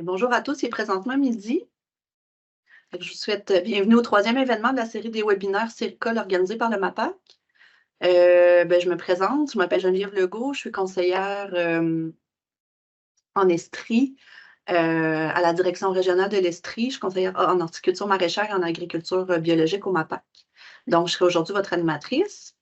Bonjour à tous, il est présentement midi. Je vous souhaite bienvenue au troisième événement de la série des webinaires CIRCOL organisé par le MAPAC. Je me présente, je m'appelle Geneviève Legault, je suis conseillère en Estrie à la direction régionale de l'Estrie. Je suis conseillère en horticulture maraîchère et en agriculture biologique au MAPAC. Donc, je serai aujourd'hui votre animatrice.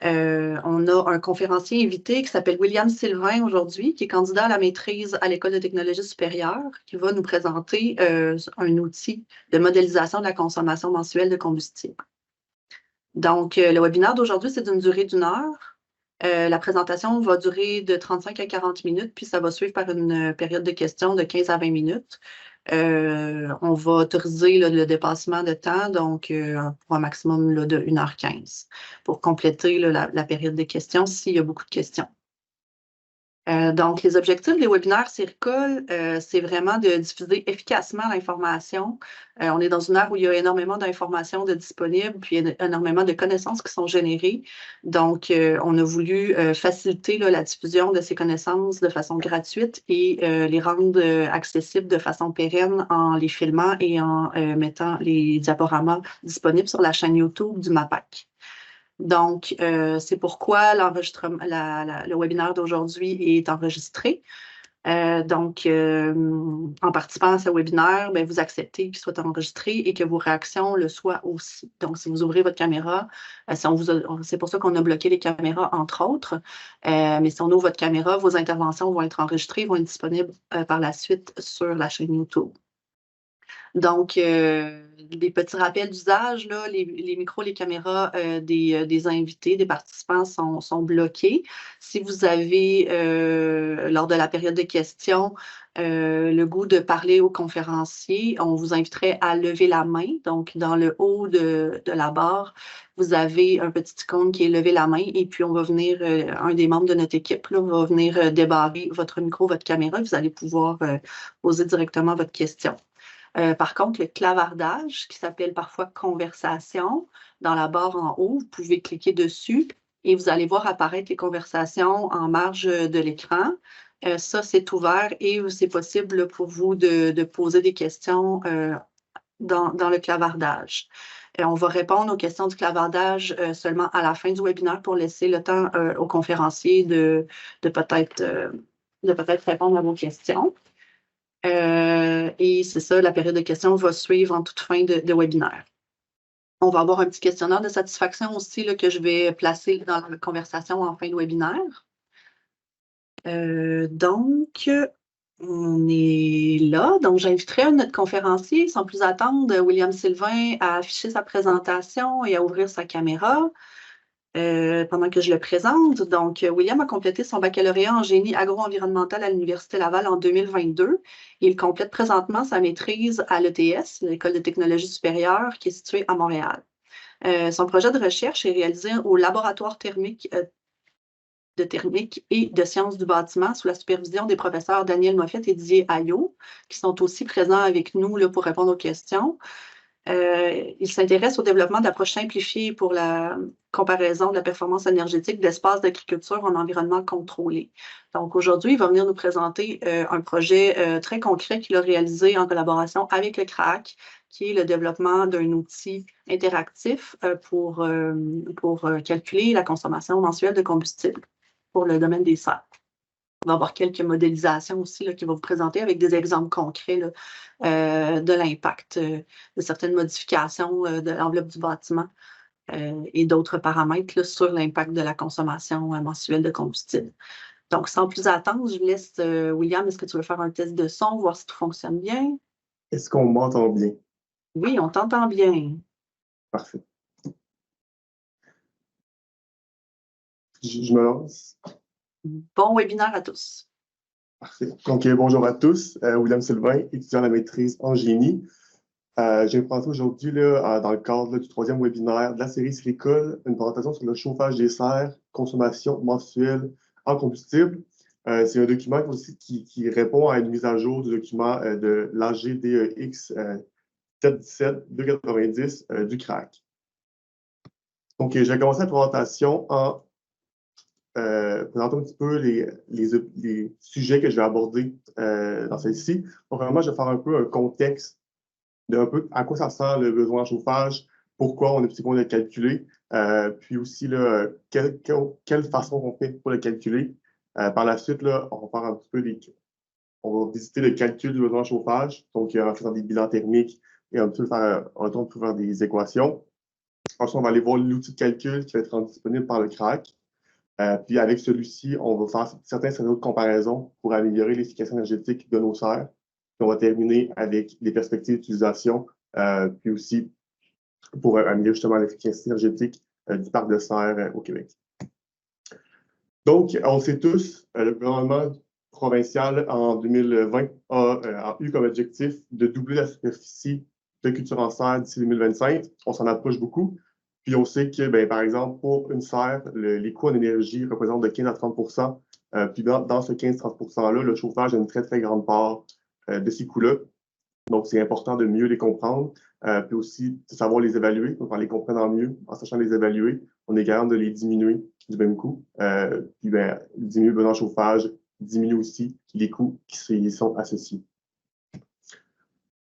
On a un conférencier invité qui s'appelle William Sylvain aujourd'hui, qui est candidat à la maîtrise à l'École de technologie supérieure, qui va nous présenter un outil de modélisation de la consommation mensuelle de combustible. Donc, le webinaire d'aujourd'hui, c'est d'une durée d'1 heure. La présentation va durer de 35 à 40 minutes, puis ça va suivre par une période de questions de 15 à 20 minutes. On va autoriser le dépassement de temps, donc pour un maximum de 1h15 pour compléter la période des questions s'il y a beaucoup de questions. Donc, les objectifs des webinaires CIRCOL, c'est vraiment de diffuser efficacement l'information. On est dans une ère où il y a énormément d'informations disponibles, puis énormément de connaissances qui sont générées. Donc, on a voulu faciliter la diffusion de ces connaissances de façon gratuite et les rendre accessibles de façon pérenne en les filmant et en mettant les diaporamas disponibles sur la chaîne YouTube du MAPAC. Donc, c'est pourquoi le webinaire d'aujourd'hui est enregistré. En participant à ce webinaire, vous acceptez qu'il soit enregistré et que vos réactions le soient aussi. Donc, si vous ouvrez votre caméra, c'est pour ça qu'on a bloqué les caméras, entre autres. Mais si on ouvre votre caméra, vos interventions vont être enregistrées, vont être disponibles par la suite sur la chaîne YouTube. Donc, des petits rappels d'usage, les micros, les caméras des invités, des participants sont bloqués. Si vous avez, lors de la période de questions, le goût de parler au conférencier, on vous inviterait à lever la main. Donc, dans le haut de la barre, vous avez un petit icône qui est lever la main et puis on va venir, un des membres de notre équipe va venir débarrer votre micro, votre caméra. Vous allez pouvoir poser directement votre question. Par contre, le clavardage, qui s'appelle parfois conversation, dans la barre en haut, vous pouvez cliquer dessus et vous allez voir apparaître les conversations en marge de l'écran. Ça, c'est ouvert et c'est possible pour vous de poser des questions dans le clavardage. On va répondre aux questions du clavardage seulement à la fin du webinaire pour laisser le temps aux conférenciers de peut-être répondre à vos questions. Et c'est ça, la période de questions va suivre en toute fin de webinaire. On va avoir un petit questionnaire de satisfaction aussi là, que je vais placer dans la conversation en fin de webinaire. Donc, on est là. Donc, j'inviterai notre conférencier, sans plus attendre, William Sylvain, à afficher sa présentation et à ouvrir sa caméra. Pendant que je le présente. Donc, William a complété son baccalauréat en génie agro-environnemental à l'Université Laval en 2022. Il complète présentement sa maîtrise à l'ETS, l'École de technologie supérieure, qui est située à Montréal. Son projet de recherche est réalisé au laboratoire de thermique et de sciences du bâtiment sous la supervision des professeurs Daniel Moffett et Didier Ayot, qui sont aussi présents avec nous là, pour répondre aux questions. Il s'intéresse au développement d'approches simplifiées pour la comparaison de la performance énergétique d'espaces d'agriculture en environnement contrôlé. Donc, aujourd'hui, il va venir nous présenter un projet très concret qu'il a réalisé en collaboration avec le CRAC, qui est le développement d'un outil interactif pour calculer la consommation mensuelle de combustible pour le domaine des serres. On va avoir quelques modélisations aussi là, qui vont vous présenter avec des exemples concrets là, de l'impact de certaines modifications de l'enveloppe du bâtiment et d'autres paramètres là, sur l'impact de la consommation mensuelle de combustible. Donc, sans plus attendre, je laisse William, est-ce que tu veux faire un test de son, voir si tout fonctionne bien? Est-ce qu'on m'entend bien? Oui, on t'entend bien. Parfait. Je me lance. Bon webinaire à tous. Parfait. Donc, bonjour à tous. William Sylvain, étudiant à la maîtrise en génie. Je vais vous présenter aujourd'hui, dans le cadre du troisième webinaire de la série CIRCOL, une présentation sur le chauffage des serres, consommation mensuelle en combustible. C'est un document aussi qui répond à une mise à jour du document de l'AGDEX 717-290 du CRAC. Donc, je vais commencer la présentation en présenter un petit peu les sujets que je vais aborder dans celle-ci. Donc, vraiment, je vais faire un peu un contexte de un peu à quoi ça sert le besoin en chauffage, pourquoi on est besoin de le calculer, puis aussi là, quelle façon on fait pour le calculer. Par la suite, là, on va faire un petit peu on va visiter le calcul du besoin en chauffage, donc en faisant des bilans thermiques et un petit peu faire un tour pour faire des équations. Ensuite, on va aller voir l'outil de calcul qui va être rendu disponible par le CRAC. Puis avec celui-ci, on va faire certains scénarios de comparaison pour améliorer l'efficacité énergétique de nos serres. Puis on va terminer avec des perspectives d'utilisation, puis aussi pour améliorer justement l'efficacité énergétique du parc de serres au Québec. Donc, on le sait tous, le gouvernement provincial en 2020 a eu comme objectif de doubler la superficie de culture en serre d'ici 2025. On s'en approche beaucoup. Puis on sait que, ben, par exemple, pour une serre, les coûts en énergie représentent de 15 à 30 puis dans ce 15-30 %-là, le chauffage a une très, très grande part de ces coûts-là. Donc, c'est important de mieux les comprendre, puis aussi de savoir les évaluer. Donc, en les comprenant mieux, en sachant les évaluer, on est capable de les diminuer du même coup. Puis, ben, diminuer le besoin de chauffage, diminue aussi les coûts qui y sont associés.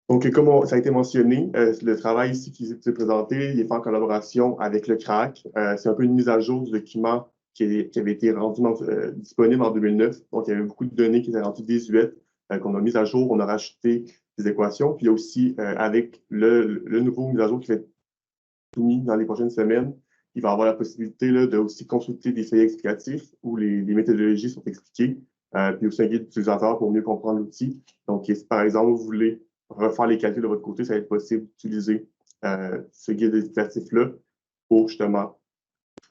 Donc, comme ça a été mentionné, le travail ici qui est présenté, il est fait en collaboration avec le CRAC. C'est un peu une mise à jour du document qui avait été rendu disponible en 2009. Donc, il y avait beaucoup de données qui étaient rendues désuètes, qu'on a mises à jour. On a rajouté des équations. Puis, il y a aussi, avec le nouveau mise à jour qui va être soumis dans les prochaines semaines, il va avoir la possibilité là, de aussi consulter des feuillets explicatifs où les méthodologies sont expliquées, puis aussi un guide d'utilisateur pour mieux comprendre l'outil. Donc, si par exemple, vous voulez refaire les calculs de votre côté, ça va être possible d'utiliser ce guide explicatif-là pour justement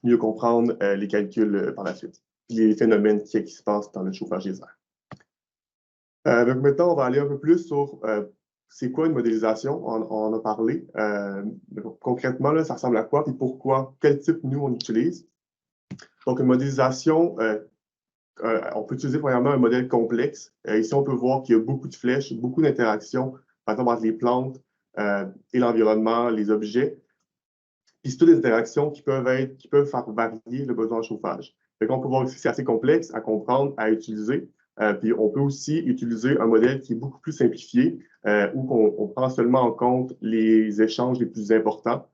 mieux comprendre les calculs par la suite, les phénomènes qui se passent dans le chauffage des airs. Donc maintenant, on va aller un peu plus sur c'est quoi une modélisation. On en a parlé. Concrètement, là, ça ressemble à quoi et pourquoi, quel type nous on utilise. Donc, une modélisation, on peut utiliser premièrement un modèle complexe. Ici, on peut voir qu'il y a beaucoup de flèches, beaucoup d'interactions, par exemple entre les plantes et l'environnement, les objets. Puis c'est toutes des interactions qui peuvent faire varier le besoin de chauffage. Donc, on peut voir que c'est assez complexe à comprendre, à utiliser. Puis on peut aussi utiliser un modèle qui est beaucoup plus simplifié, où on prend seulement en compte les échanges les plus importants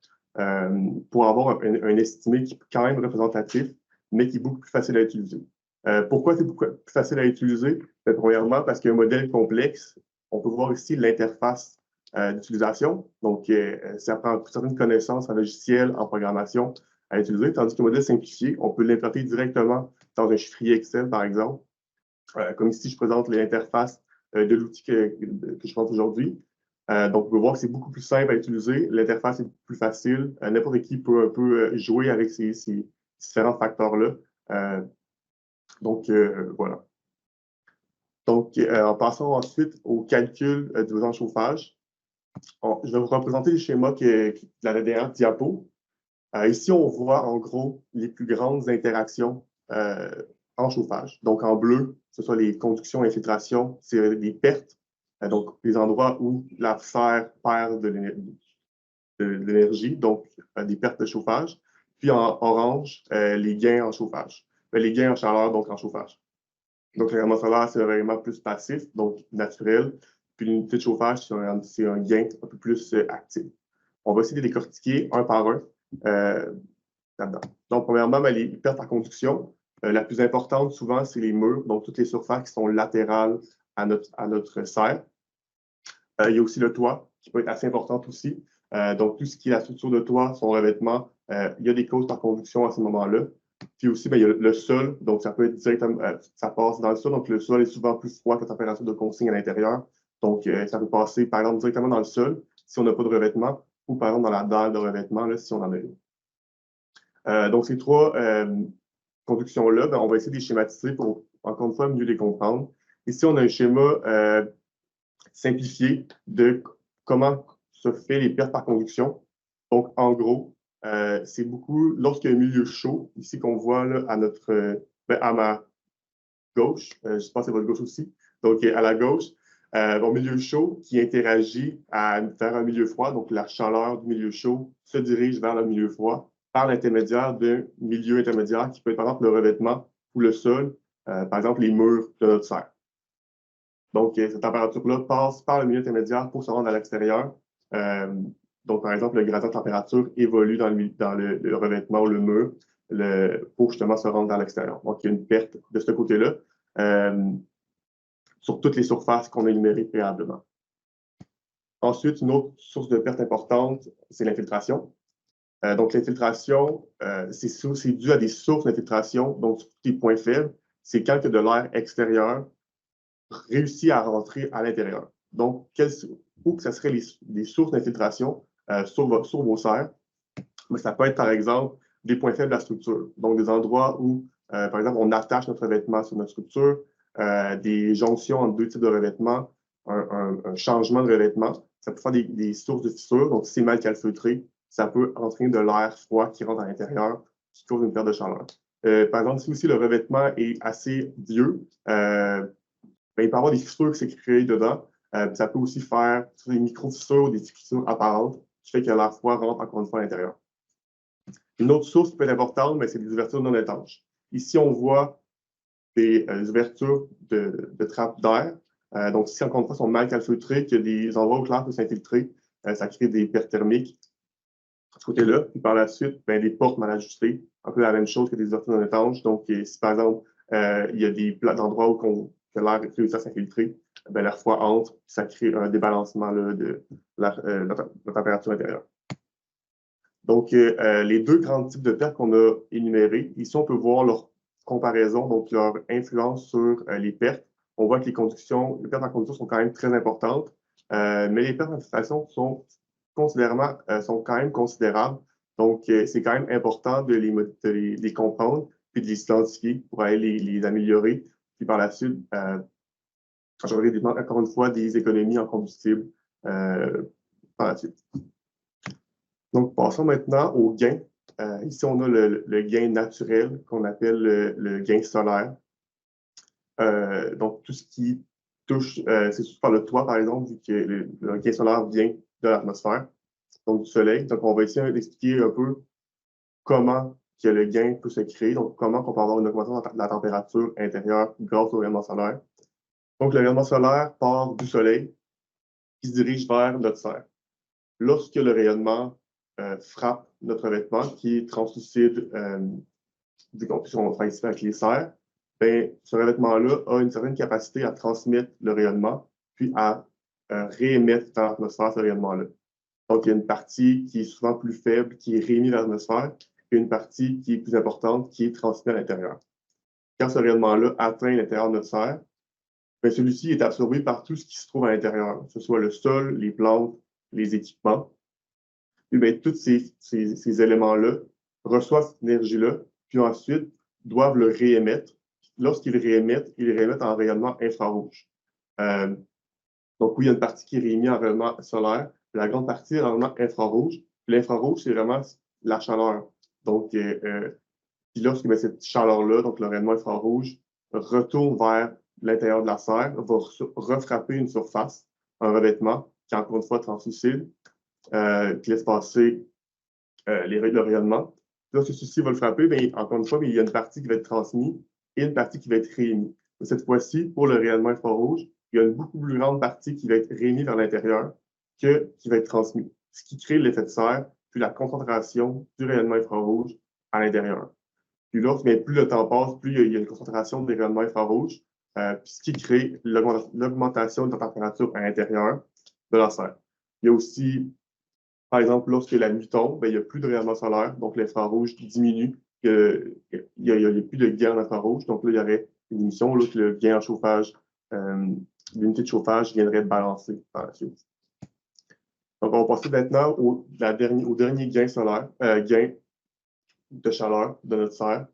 pour avoir un estimé qui est quand même représentatif, mais qui est beaucoup plus facile à utiliser. Pourquoi c'est beaucoup plus facile à utiliser? Premièrement, parce qu'un modèle complexe, on peut voir ici l'interface d'utilisation. Donc, ça prend certaines connaissances en logiciel, en programmation à utiliser, tandis qu'un modèle simplifié, on peut l'implanter directement dans un chiffrier Excel, par exemple. Comme ici, je présente l'interface de l'outil que je pense aujourd'hui. Donc, on peut voir que c'est beaucoup plus simple à utiliser. L'interface est plus facile. N'importe qui peut un peu jouer avec ces différents facteurs-là. Donc, voilà. Donc, en passant ensuite au calcul du besoin de chauffage, je vais vous représenter le schéma de la dernière diapo. Ici, on voit en gros les plus grandes interactions en chauffage. Donc, en bleu, ce sont les conductions et infiltrations, c'est des pertes, donc les endroits où la serre perd de l'énergie, donc des pertes de chauffage. Puis en orange, les gains en chauffage. Les gains en chaleur, donc en chauffage. Donc, le rendement solaire, c'est vraiment plus passif, donc naturel. Puis l'unité de chauffage, c'est un gain un peu plus actif. On va essayer de les décortiquer un par un là-dedans. Donc, premièrement, ben, les pertes par conduction. La plus importante, souvent, c'est les murs, donc toutes les surfaces qui sont latérales à notre serre. Il y a aussi le toit, qui peut être assez important aussi. Donc, tout ce qui est la structure de toit, son revêtement, il y a des causes par conduction à ce moment-là. Puis aussi, ben, il y a le sol, donc ça peut être directement, ça passe dans le sol, donc le sol est souvent plus froid que la température de consigne à l'intérieur. Donc, ça peut passer, par exemple, directement dans le sol, si on n'a pas de revêtement, ou par exemple dans la dalle de revêtement, là, si on en a une. Donc, ces trois conductions-là, ben, on va essayer de les schématiser pour, encore une fois, mieux les comprendre. Ici, on a un schéma simplifié de comment se fait les pertes par conduction. Donc, en gros, c'est beaucoup, lorsqu'il y a un milieu chaud, ici qu'on voit là, à ma gauche, je pense que c'est votre gauche aussi, donc à la gauche, un milieu chaud qui interagit vers un milieu froid, donc la chaleur du milieu chaud se dirige vers le milieu froid. par l'intermédiaire d'un milieu intermédiaire qui peut être par exemple le revêtement ou le sol, par exemple les murs de notre serre. Donc, cette température-là passe par le milieu intermédiaire pour se rendre à l'extérieur. Donc, par exemple, le gradient de température évolue dans le revêtement ou le mur pour justement se rendre à l'extérieur. Donc, il y a une perte de ce côté-là sur toutes les surfaces qu'on a énumérées préalablement. Ensuite, une autre source de perte importante, c'est l'infiltration. Donc, l'infiltration, c'est dû à des sources d'infiltration, donc sur des points faibles. C'est quand de l'air extérieur réussit à rentrer à l'intérieur. Donc, où que ce serait les sources d'infiltration sur vos serres? Mais ça peut être, par exemple, des points faibles de la structure. Donc, des endroits où, par exemple, on attache notre revêtement sur notre structure, des jonctions entre deux types de revêtements, un changement de revêtement. Ça peut faire des sources de fissures. Donc, si c'est mal calfeutré, ça peut entraîner de l'air froid qui rentre à l'intérieur, qui cause une perte de chaleur. Par exemple, si aussi le revêtement est assez vieux, ben, il peut y avoir des fissures qui s'est créées dedans. Ça peut aussi faire des micro-fissures ou des fissures apparentes, qui fait que l'air froid rentre encore une fois à l'intérieur. Une autre source qui peut être importante, c'est des ouvertures non étanches. Ici, on voit des ouvertures de trappes d'air. Donc, si encore une fois, sont mal calfeutrées, qu'il y a des endroits où l'air peut s'infiltrer, ça crée des pertes thermiques de ce côté-là. Puis par la suite, ben, des portes mal ajustées, un peu la même chose que des ouvertures non étanches. Donc, si par exemple, il y a des endroits où que l'air réussit à s'infiltrer, ben, l'air froid entre, puis ça crée un débalancement là, de la température intérieure. Donc, les deux grands types de pertes qu'on a énumérés, ici, on peut voir leur comparaison, donc leur influence sur les pertes. On voit que les pertes en conduction sont quand même très importantes, mais les pertes en infiltration sont quand même considérables. Donc, c'est quand même important de les comprendre, puis de les identifier pour aller les améliorer. Puis par la suite, j'aurai encore une fois des économies en combustible par la suite. Donc, passons maintenant au gain. Ici, on a le gain naturel qu'on appelle le gain solaire. Donc, tout ce qui touche, c'est surtout par le toit, par exemple, vu que le gain solaire vient de l'atmosphère, donc du soleil. Donc, on va essayer d'expliquer un peu comment que le gain peut se créer, donc comment on peut avoir une augmentation de la température intérieure grâce au rayonnement solaire. Donc, le rayonnement solaire part du soleil qui se dirige vers notre serre. Lorsque le rayonnement frappe notre vêtement qui est translucide, vu qu'on travaille ici avec les serres, ben, ce revêtement-là a une certaine capacité à transmettre le rayonnement, puis à réémettre dans l'atmosphère ce rayonnement-là. Donc, il y a une partie qui est souvent plus faible, qui est réémise dans l'atmosphère, et une partie qui est plus importante, qui est transmise à l'intérieur. Quand ce rayonnement-là atteint l'intérieur de notre serre, ben, celui-ci est absorbé par tout ce qui se trouve à l'intérieur, que ce soit le sol, les plantes, les équipements. Et bien, tous ces éléments-là reçoivent cette énergie-là, puis ensuite doivent le réémettre. Lorsqu'ils ils réémettent en rayonnement infrarouge. Donc, oui, il y a une partie qui est réémise en rayonnement solaire, puis la grande partie est en rayonnement infrarouge. L'infrarouge, c'est vraiment la chaleur. Donc, puis lorsque cette chaleur-là, donc le rayonnement infrarouge, retourne vers l'intérieur de la serre, va refrapper une surface, un revêtement, qui est encore une fois translucide, qui laisse passer le rayonnement. Lorsque ceci va le frapper, bien, encore une fois, bien, il y a une partie qui va être transmise et une partie qui va être réémise. Cette fois-ci, pour le rayonnement infrarouge, il y a une beaucoup plus grande partie qui va être réémise vers l'intérieur que qui va être transmise, ce qui crée l'effet de serre, puis la concentration du rayonnement infrarouge à l'intérieur. Puis là, bien, plus le temps passe, plus il y a une concentration de rayonnement infrarouge, puis ce qui crée l'augmentation de la température à l'intérieur de la serre. Il y a aussi par exemple, lorsque la nuit tombe, ben, il n'y a plus de rayonnement solaire, donc l'infrarouge diminue. Il n'y a plus de gain en infrarouge, donc là, il y aurait une émission, là, que le gain en chauffage, l'unité de chauffage viendrait balancer par la suite. Donc, on va passer maintenant au dernier gain solaire, gain de chaleur de notre serre.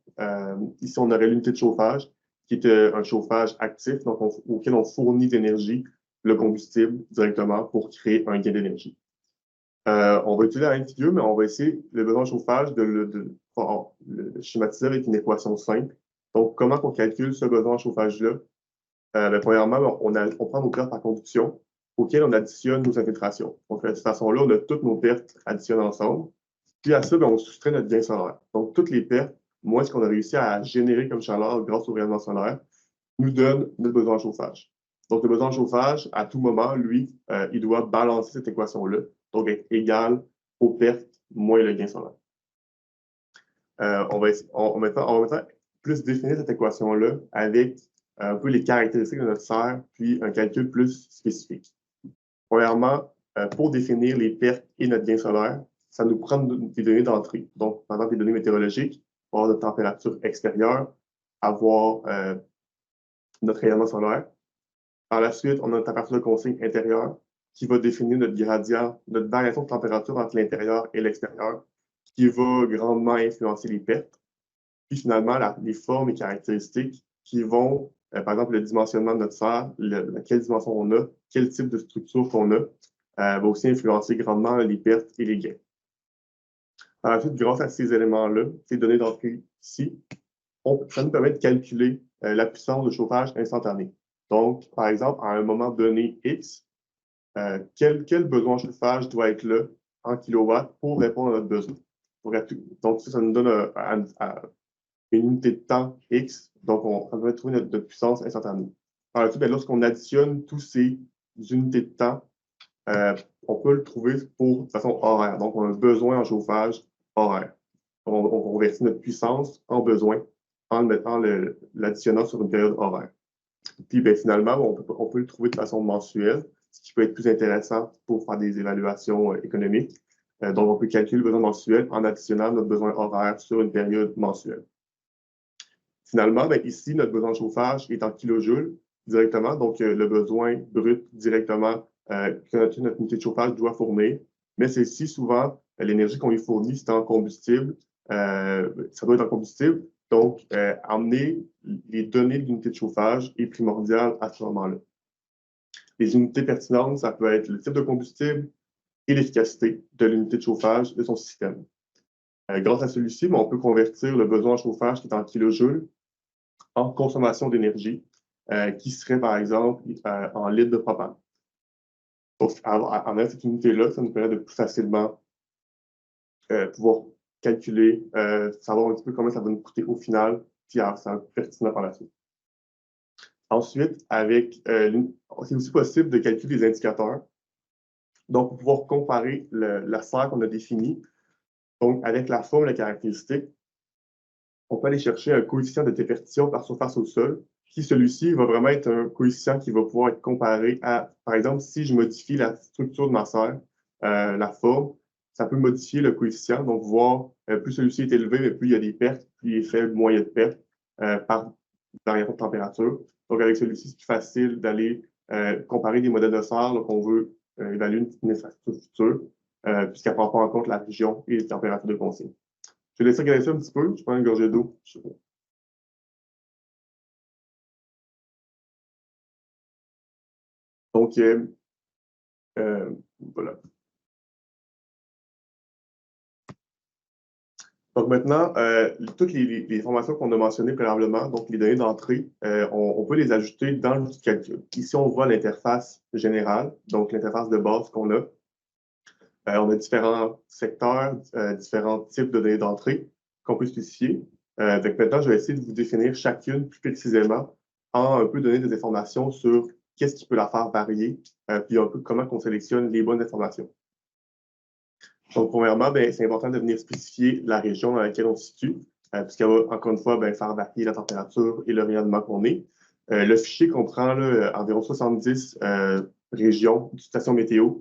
Ici, on aurait l'unité de chauffage, qui est un chauffage actif, donc auquel on fournit d'énergie, le combustible directement pour créer un gain d'énergie. On va utiliser la même figure, mais on va essayer le besoin de chauffage de le schématiser avec une équation simple. Donc, comment on calcule ce besoin de chauffage-là? Ben, premièrement, on prend nos pertes par conduction auxquelles on additionne nos infiltrations. Donc, de cette façon-là, on a toutes nos pertes additionnées ensemble. Puis à ça, ben, on soustrait notre gain solaire. Donc, toutes les pertes, moins ce qu'on a réussi à générer comme chaleur grâce au rayonnement solaire, nous donne notre besoin en chauffage. Donc, le besoin en chauffage, à tout moment, lui, il doit balancer cette équation-là, donc être égal aux pertes moins le gain solaire. On va maintenant plus définir cette équation-là avec un peu les caractéristiques de notre serre, puis un calcul plus spécifique. Premièrement, pour définir les pertes et notre gain solaire, ça nous prend des données d'entrée. Donc, par exemple, des données météorologiques, avoir notre température extérieure, avoir notre rayonnement solaire. Par la suite, on a notre température de consigne intérieure qui va définir notre gradient, notre variation de température entre l'intérieur et l'extérieur, qui va grandement influencer les pertes. Puis finalement, les formes et caractéristiques qui vont, par exemple, le dimensionnement de notre serre, quelle dimension on a, quel type de structure qu'on a, va aussi influencer grandement les pertes et les gains. Par la suite, grâce à ces éléments-là, ces données d'entrée ici, ça nous permet de calculer la puissance de chauffage instantanée. Donc, par exemple, à un moment donné X, quel besoin en chauffage doit être là en kilowatts pour répondre à notre besoin. Donc, ça nous donne une unité de temps X, donc on va trouver notre puissance instantanée. Par la suite, lorsqu'on additionne tous ces unités de temps, on peut le trouver de façon horaire. Donc, on a un besoin en chauffage horaire. On convertit notre puissance en besoin en l'additionnant sur une période horaire. Puis, finalement, on peut le trouver de façon mensuelle, ce qui peut être plus intéressant pour faire des évaluations économiques. Donc, on peut calculer le besoin mensuel en additionnant notre besoin horaire sur une période mensuelle. Finalement, ici, notre besoin de chauffage est en kilojoules directement, donc le besoin brut directement que notre unité de chauffage doit fournir. Mais c'est si souvent l'énergie qu'on lui fournit, c'est en combustible, ça doit être en combustible. Donc, emmener les données de l'unité de chauffage est primordial à ce moment-là. Les unités pertinentes, ça peut être le type de combustible et l'efficacité de l'unité de chauffage de son système. Grâce à celui-ci, on peut convertir le besoin en chauffage qui est en kilojoules en consommation d'énergie, qui serait par exemple en litres de propane. Donc, en cette unité-là, ça nous permet de plus facilement pouvoir calculer, savoir un petit peu combien ça va nous coûter au final, puis ça va être pertinent par la suite. Ensuite, c'est aussi possible de calculer des indicateurs. Donc, pour pouvoir comparer la serre qu'on a définie, donc avec la forme et la caractéristique, on peut aller chercher un coefficient de déperdition par surface au sol, puis celui-ci va vraiment être un coefficient qui va pouvoir être comparé à, par exemple, si je modifie la structure de ma serre, la forme, ça peut modifier le coefficient, donc voir plus celui-ci est élevé, mais plus il y a des pertes, plus il est faible, moins il y a de pertes par variation de température. Donc avec celui-ci, c'est plus facile d'aller comparer des modèles de serre qu'on veut évaluer une infrastructure, puisqu'elle ne prend pas en compte la région et les températures de consigne. Je vais laisser regarder ça un petit peu. Je prends une gorgée d'eau. Donc, voilà. Donc maintenant, toutes les informations qu'on a mentionnées préalablement, donc les données d'entrée, on peut les ajouter dans l'outil de calcul. Ici, on voit l'interface générale, donc l'interface de base qu'on a. On a différents secteurs, différents types de données d'entrée qu'on peut spécifier. Donc maintenant, je vais essayer de vous définir chacune plus précisément en un peu donner des informations sur qu'est-ce qui peut la faire varier, puis un peu comment on sélectionne les bonnes informations. Donc, premièrement, c'est important de venir spécifier la région dans laquelle on se situe, puisqu'elle va, encore une fois, faire varier la température et le rayonnement qu'on est. Le fichier comprend environ 70 régions de stations météo.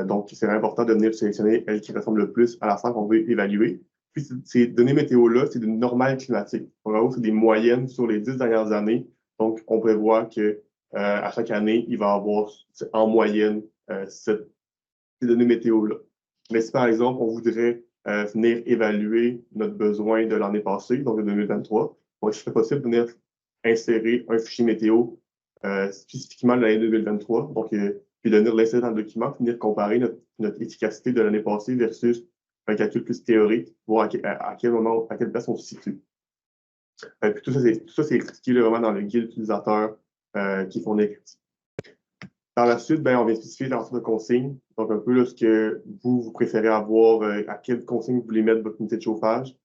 Donc, c'est important de venir sélectionner elle qui ressemble le plus à la serre qu'on veut évaluer. Puis, ces données météo-là, c'est une normale climatique. En gros, c'est des moyennes sur les 10 dernières années. Donc, on prévoit que à chaque année, il va y avoir en moyenne ces données météo-là. Mais si, par exemple, on voudrait venir évaluer notre besoin de l'année passée, donc de 2023, il serait possible de venir insérer un fichier météo spécifiquement de l'année 2023, donc puis de venir l'insérer dans le document, puis venir comparer notre efficacité de l'année passée versus un calcul plus théorique, voir à quel moment, à quelle place on se situe. Puis tout ça, c'est expliqué vraiment dans le guide utilisateur qui est fourni. Par la suite, ben, on vient spécifier l'ensemble de consignes. Donc, un peu là, ce que vous préférez avoir, à quelle consigne vous voulez mettre votre unité de chauffage.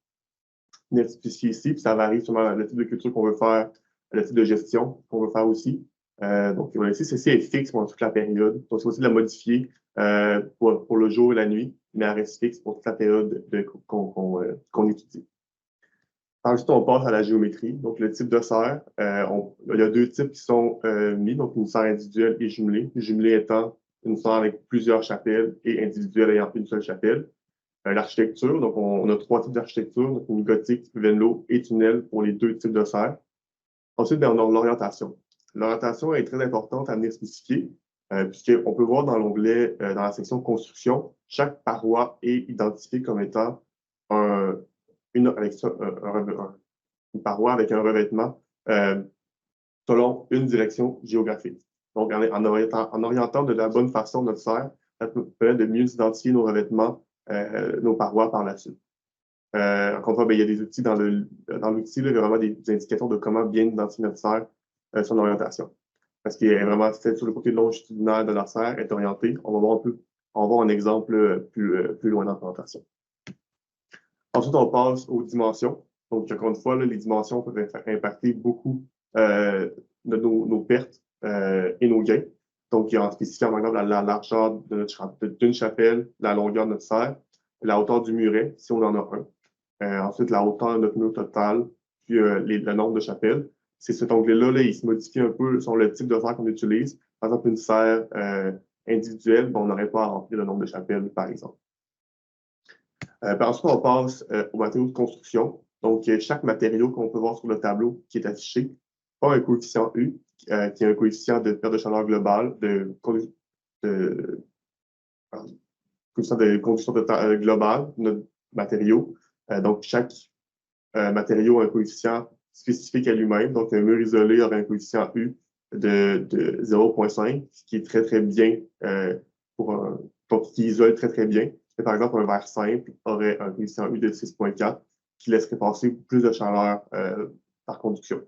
Venir spécifier ici, puis ça varie selon le type de culture qu'on veut faire, le type de gestion qu'on veut faire aussi. Donc, voilà, ici, ceci est fixe pendant toute la période. Donc, c'est aussi de la modifier pour le jour et la nuit, mais elle reste fixe pour toute la période qu'on étudie. Ensuite, on passe à la géométrie. Donc, le type de serre, il y a deux types qui sont mis, donc une serre individuelle et jumelée. Jumelée étant une serre avec plusieurs chapelles et individuelle ayant une seule chapelle. L'architecture, donc on a trois types d'architecture, donc une gothique, venlo et tunnel pour les deux types de serre. Ensuite, ben, on a l'orientation. L'orientation est très importante à venir spécifier, puisqu'on peut voir dans l'onglet, dans la section construction, chaque paroi est identifiée comme étant une, avec ça, une paroi avec un revêtement selon une direction géographique. Donc, en orientant de la bonne façon notre serre, ça nous permet de mieux identifier nos revêtements, nos parois par la suite. Encore une fois, ben, il y a des outils dans l'outil, il y a vraiment des indicateurs de comment bien identifier notre serre, son orientation. Parce qu'il est vraiment fait sur le côté longitudinal de la serre, est orienté. On va voir un exemple plus loin dans la présentation. Ensuite, on passe aux dimensions. Donc, encore une fois, là, les dimensions peuvent impacter beaucoup de nos pertes et nos gains. Donc, en spécifiant, par exemple, la largeur d'une chapelle, la longueur de notre serre, la hauteur du muret, si on en a un. Ensuite, la hauteur de notre mur total, puis le nombre de chapelles. C'est cet onglet-là, là, il se modifie un peu sur le type de serre qu'on utilise. Par exemple, une serre individuelle, ben, on n'aurait pas à remplir le nombre de chapelles, par exemple. Ensuite, on passe aux matériaux de construction. Donc, chaque matériau qu'on peut voir sur le tableau qui est affiché a un coefficient U, qui est un coefficient de perte de chaleur globale, coefficient de conduction globale de notre matériau. Donc, chaque matériau a un coefficient spécifique à lui-même. Donc, un mur isolé aurait un coefficient U de 0,5, ce qui est très, très bien donc, qui isole très, très bien. Et par exemple, un verre simple aurait un coefficient U de 6,4 qui laisserait passer plus de chaleur par conduction.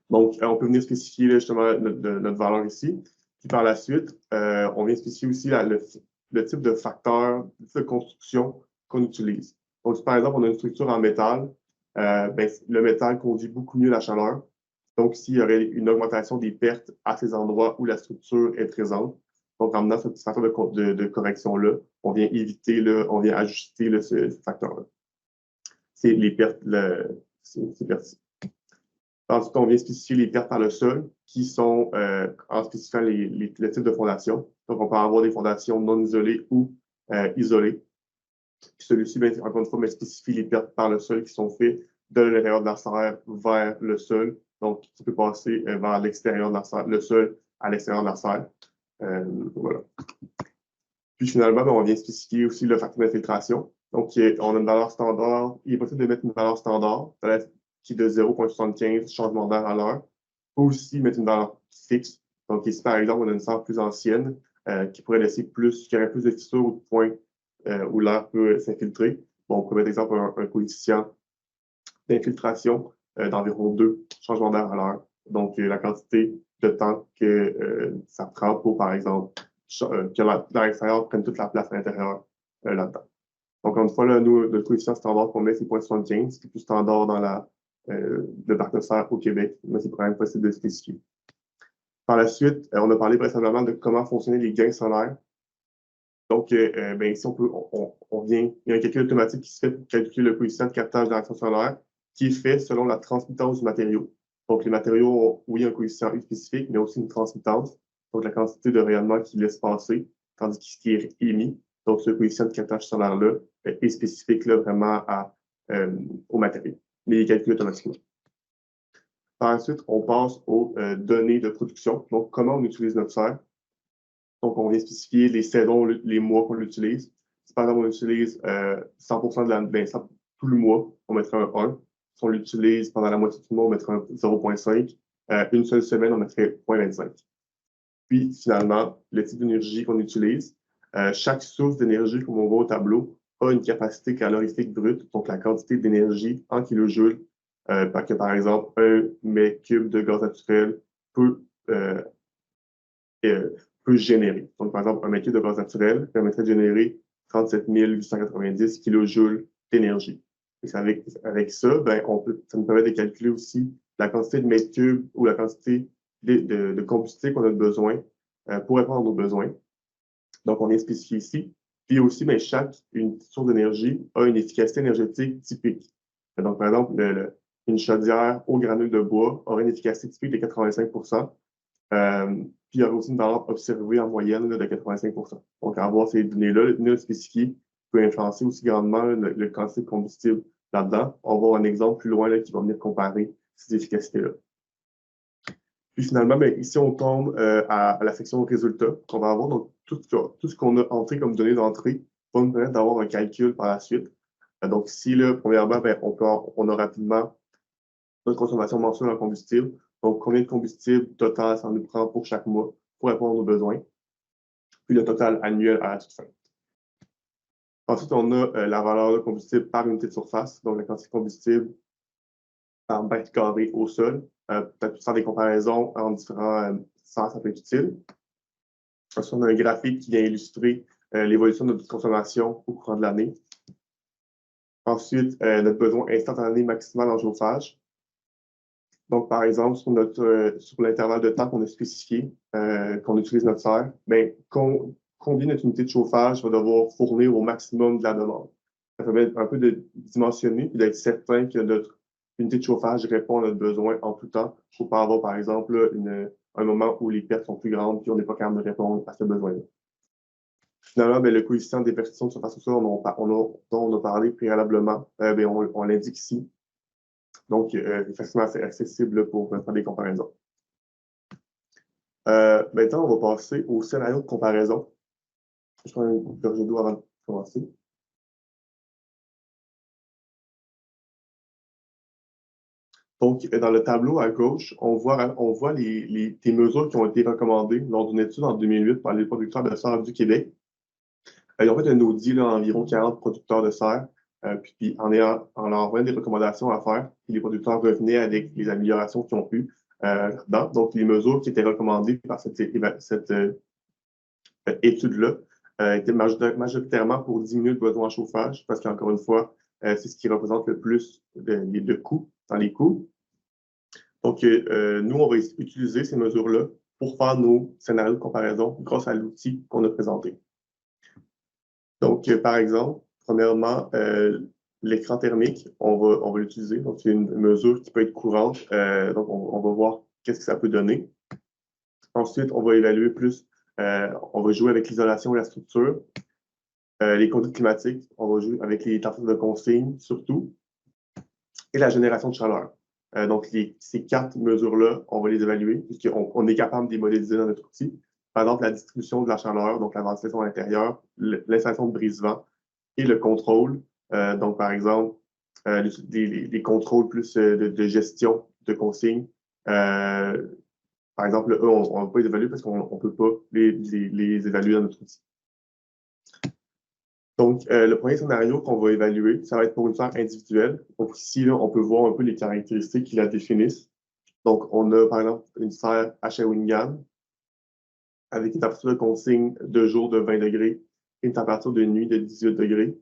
Donc, on peut venir spécifier là, justement notre valeur ici. Puis par la suite, on vient spécifier aussi le type de facteur de construction qu'on utilise. Donc, si par exemple, on a une structure en métal, ben, le métal conduit beaucoup mieux la chaleur. Donc, s'il y aurait une augmentation des pertes à ces endroits où la structure est présente, donc en menant ce petit facteur de correction-là, on vient éviter, là, on vient ajuster là, ce facteur-là. C'est les pertes, ces pertes. Ensuite, on vient spécifier les pertes par le sol, qui sont en spécifiant le type de fondation. Donc, on peut avoir des fondations non isolées ou isolées. Celui-ci, bien, encore une fois, spécifie les pertes par le sol qui sont faites de l'intérieur de la serre vers le sol. Donc, qui peut passer vers l'extérieur de la serre, le sol à l'extérieur de la serre. Voilà. Puis finalement, ben, on vient spécifier aussi le facteur d'infiltration. Donc, on a une valeur standard. Il est possible de mettre une valeur standard qui est de 0,75 changement d'air à l'heure. On peut aussi mettre une valeur fixe. Donc, ici, par exemple, on a une serre plus ancienne qui pourrait laisser qui aurait plus de fissures ou de points où l'air peut s'infiltrer. Bon, on peut mettre, exemple, un coefficient d'infiltration d'environ 2 changements d'air à l'heure. Donc, la quantité de temps que ça prend pour, par exemple, que l'air extérieur prenne toute la place à l'intérieur là-dedans. Donc, encore une fois, là, nous, le coefficient standard qu'on met, c'est 0,75, qui est plus standard dans le parc de serre au Québec, mais c'est quand même possible de spécifier. Par la suite, on a parlé précédemment de comment fonctionner les gains solaires. Donc, ben, ici, il y a un calcul automatique qui se fait pour calculer le coefficient de captage de l'action solaire, qui est fait selon la transmittance du matériau. Donc, les matériaux ont, oui, un coefficient U spécifique, mais aussi une transmittance, donc la quantité de rayonnement qu'ils laissent passer, tandis que ce qui est émis, donc ce coefficient de captage solaire-là, est spécifique là, vraiment au matériau, mais il est calculé automatiquement. Par la suite, on passe aux données de production. Donc, comment on utilise notre serre. Donc, on vient spécifier les saisons, les mois qu'on l'utilise. Si par exemple, on utilise 100% de tout le mois, on mettrait un 1. Si on l'utilise pendant la moitié du mois, on mettrait un 0,5. Une seule semaine, on mettrait 0,25. Puis, finalement, le type d'énergie qu'on utilise. Chaque source d'énergie, comme on voit au tableau, a une capacité calorifique brute, donc la quantité d'énergie en kilojoules. Parce que, par exemple, 1 mètre cube de gaz naturel peut peut générer. Donc, par exemple, un mètre cube de gaz naturel permettrait de générer 37 890 kJ d'énergie. Avec ça, ben, ça nous permet de calculer aussi la quantité de mètres cubes ou la quantité de combustible qu'on a besoin pour répondre à nos besoins. Donc, on vient spécifier ici. Puis aussi, ben, chaque une source d'énergie a une efficacité énergétique typique. Donc, par exemple, une chaudière au granule de bois aurait une efficacité typique de 85 puis il y aurait aussi une valeur observée en moyenne là, de 85 Donc, avoir ces données-là, les données spécifiées peut influencer aussi grandement le quantité de combustible là-dedans. On va voir un exemple plus loin là, qui va venir comparer ces efficacités-là. Puis finalement, ben, ici, on tombe à la section résultats qu'on va avoir. Donc, tout ce qu'on a entré comme données d'entrée va nous permettre d'avoir un calcul par la suite. Donc, ici, là, premièrement, ben, on a rapidement notre consommation mensuelle en combustible. Donc, combien de combustible total ça nous prend pour chaque mois pour répondre à nos besoins. Puis le total annuel à la toute fin. Ensuite, on a la valeur de combustible par unité de surface, donc la quantité de combustible par mètre carré au sol. Peut-être faire des comparaisons en différents sens, ça peut être utile. Ensuite, on a un graphique qui vient illustrer l'évolution de notre consommation au cours de l'année. Ensuite, notre besoin instantané maximal en chauffage. Donc, par exemple, sur l'intervalle de temps qu'on a spécifié, qu'on utilise notre serre, ben, combien notre unité de chauffage va devoir fournir au maximum de la demande. Ça permet un peu de dimensionner et d'être certain que notre unité de chauffage répond à notre besoin en tout temps. Il ne faut pas avoir, par exemple, un moment où les pertes sont plus grandes et on n'est pas capable de répondre à ce besoin-là. Finalement, ben, le coefficient des perceptions de surface au sol dont on a parlé préalablement, ben, on l'indique ici. Donc, facilement accessible pour faire des comparaisons. Maintenant, on va passer au scénario de comparaison. Je prends une gorgée d'eau avant de commencer. Donc, dans le tableau à gauche, on voit les mesures qui ont été recommandées lors d'une étude en 2008 par les producteurs de serre du Québec. Ils ont fait un audit là, environ 40 producteurs de serre, puis en leur envoyant des recommandations à faire, puis les producteurs revenaient avec les améliorations qu'ils ont eues là-dedans. Donc, les mesures qui étaient recommandées par cette étude-là étaient majoritairement pour diminuer le besoin en chauffage, parce qu'encore une fois, c'est ce qui représente le plus de coûts dans les coûts. Donc, nous, on va utiliser ces mesures-là pour faire nos scénarios de comparaison grâce à l'outil qu'on a présenté. Donc, par exemple, premièrement, l'écran thermique, on va l'utiliser. Donc, c'est une mesure qui peut être courante. Donc, on va voir qu'est-ce que ça peut donner. Ensuite, on va évaluer plus, on va jouer avec l'isolation et la structure. Les conduites climatiques, on va jouer avec les températures de consigne, surtout, et la génération de chaleur. Donc, ces 4 mesures-là, on va les évaluer, puisqu'on est capable de les modéliser dans notre outil. Par exemple, la distribution de la chaleur, donc la ventilation à l'intérieur, l'installation de brise-vent et le contrôle. Donc, par exemple, les contrôles plus de gestion de consignes. Par exemple, eux, on ne va pas les évaluer parce qu'on ne peut pas les évaluer dans notre outil. Donc, le premier scénario qu'on va évaluer, ça va être pour une serre individuelle. Donc, ici, là, on peut voir un peu les caractéristiques qui la définissent. Donc, on a, par exemple, une serre à Shawinigan avec une température de consigne de jour de 20 degrés et une température de nuit de 18 degrés.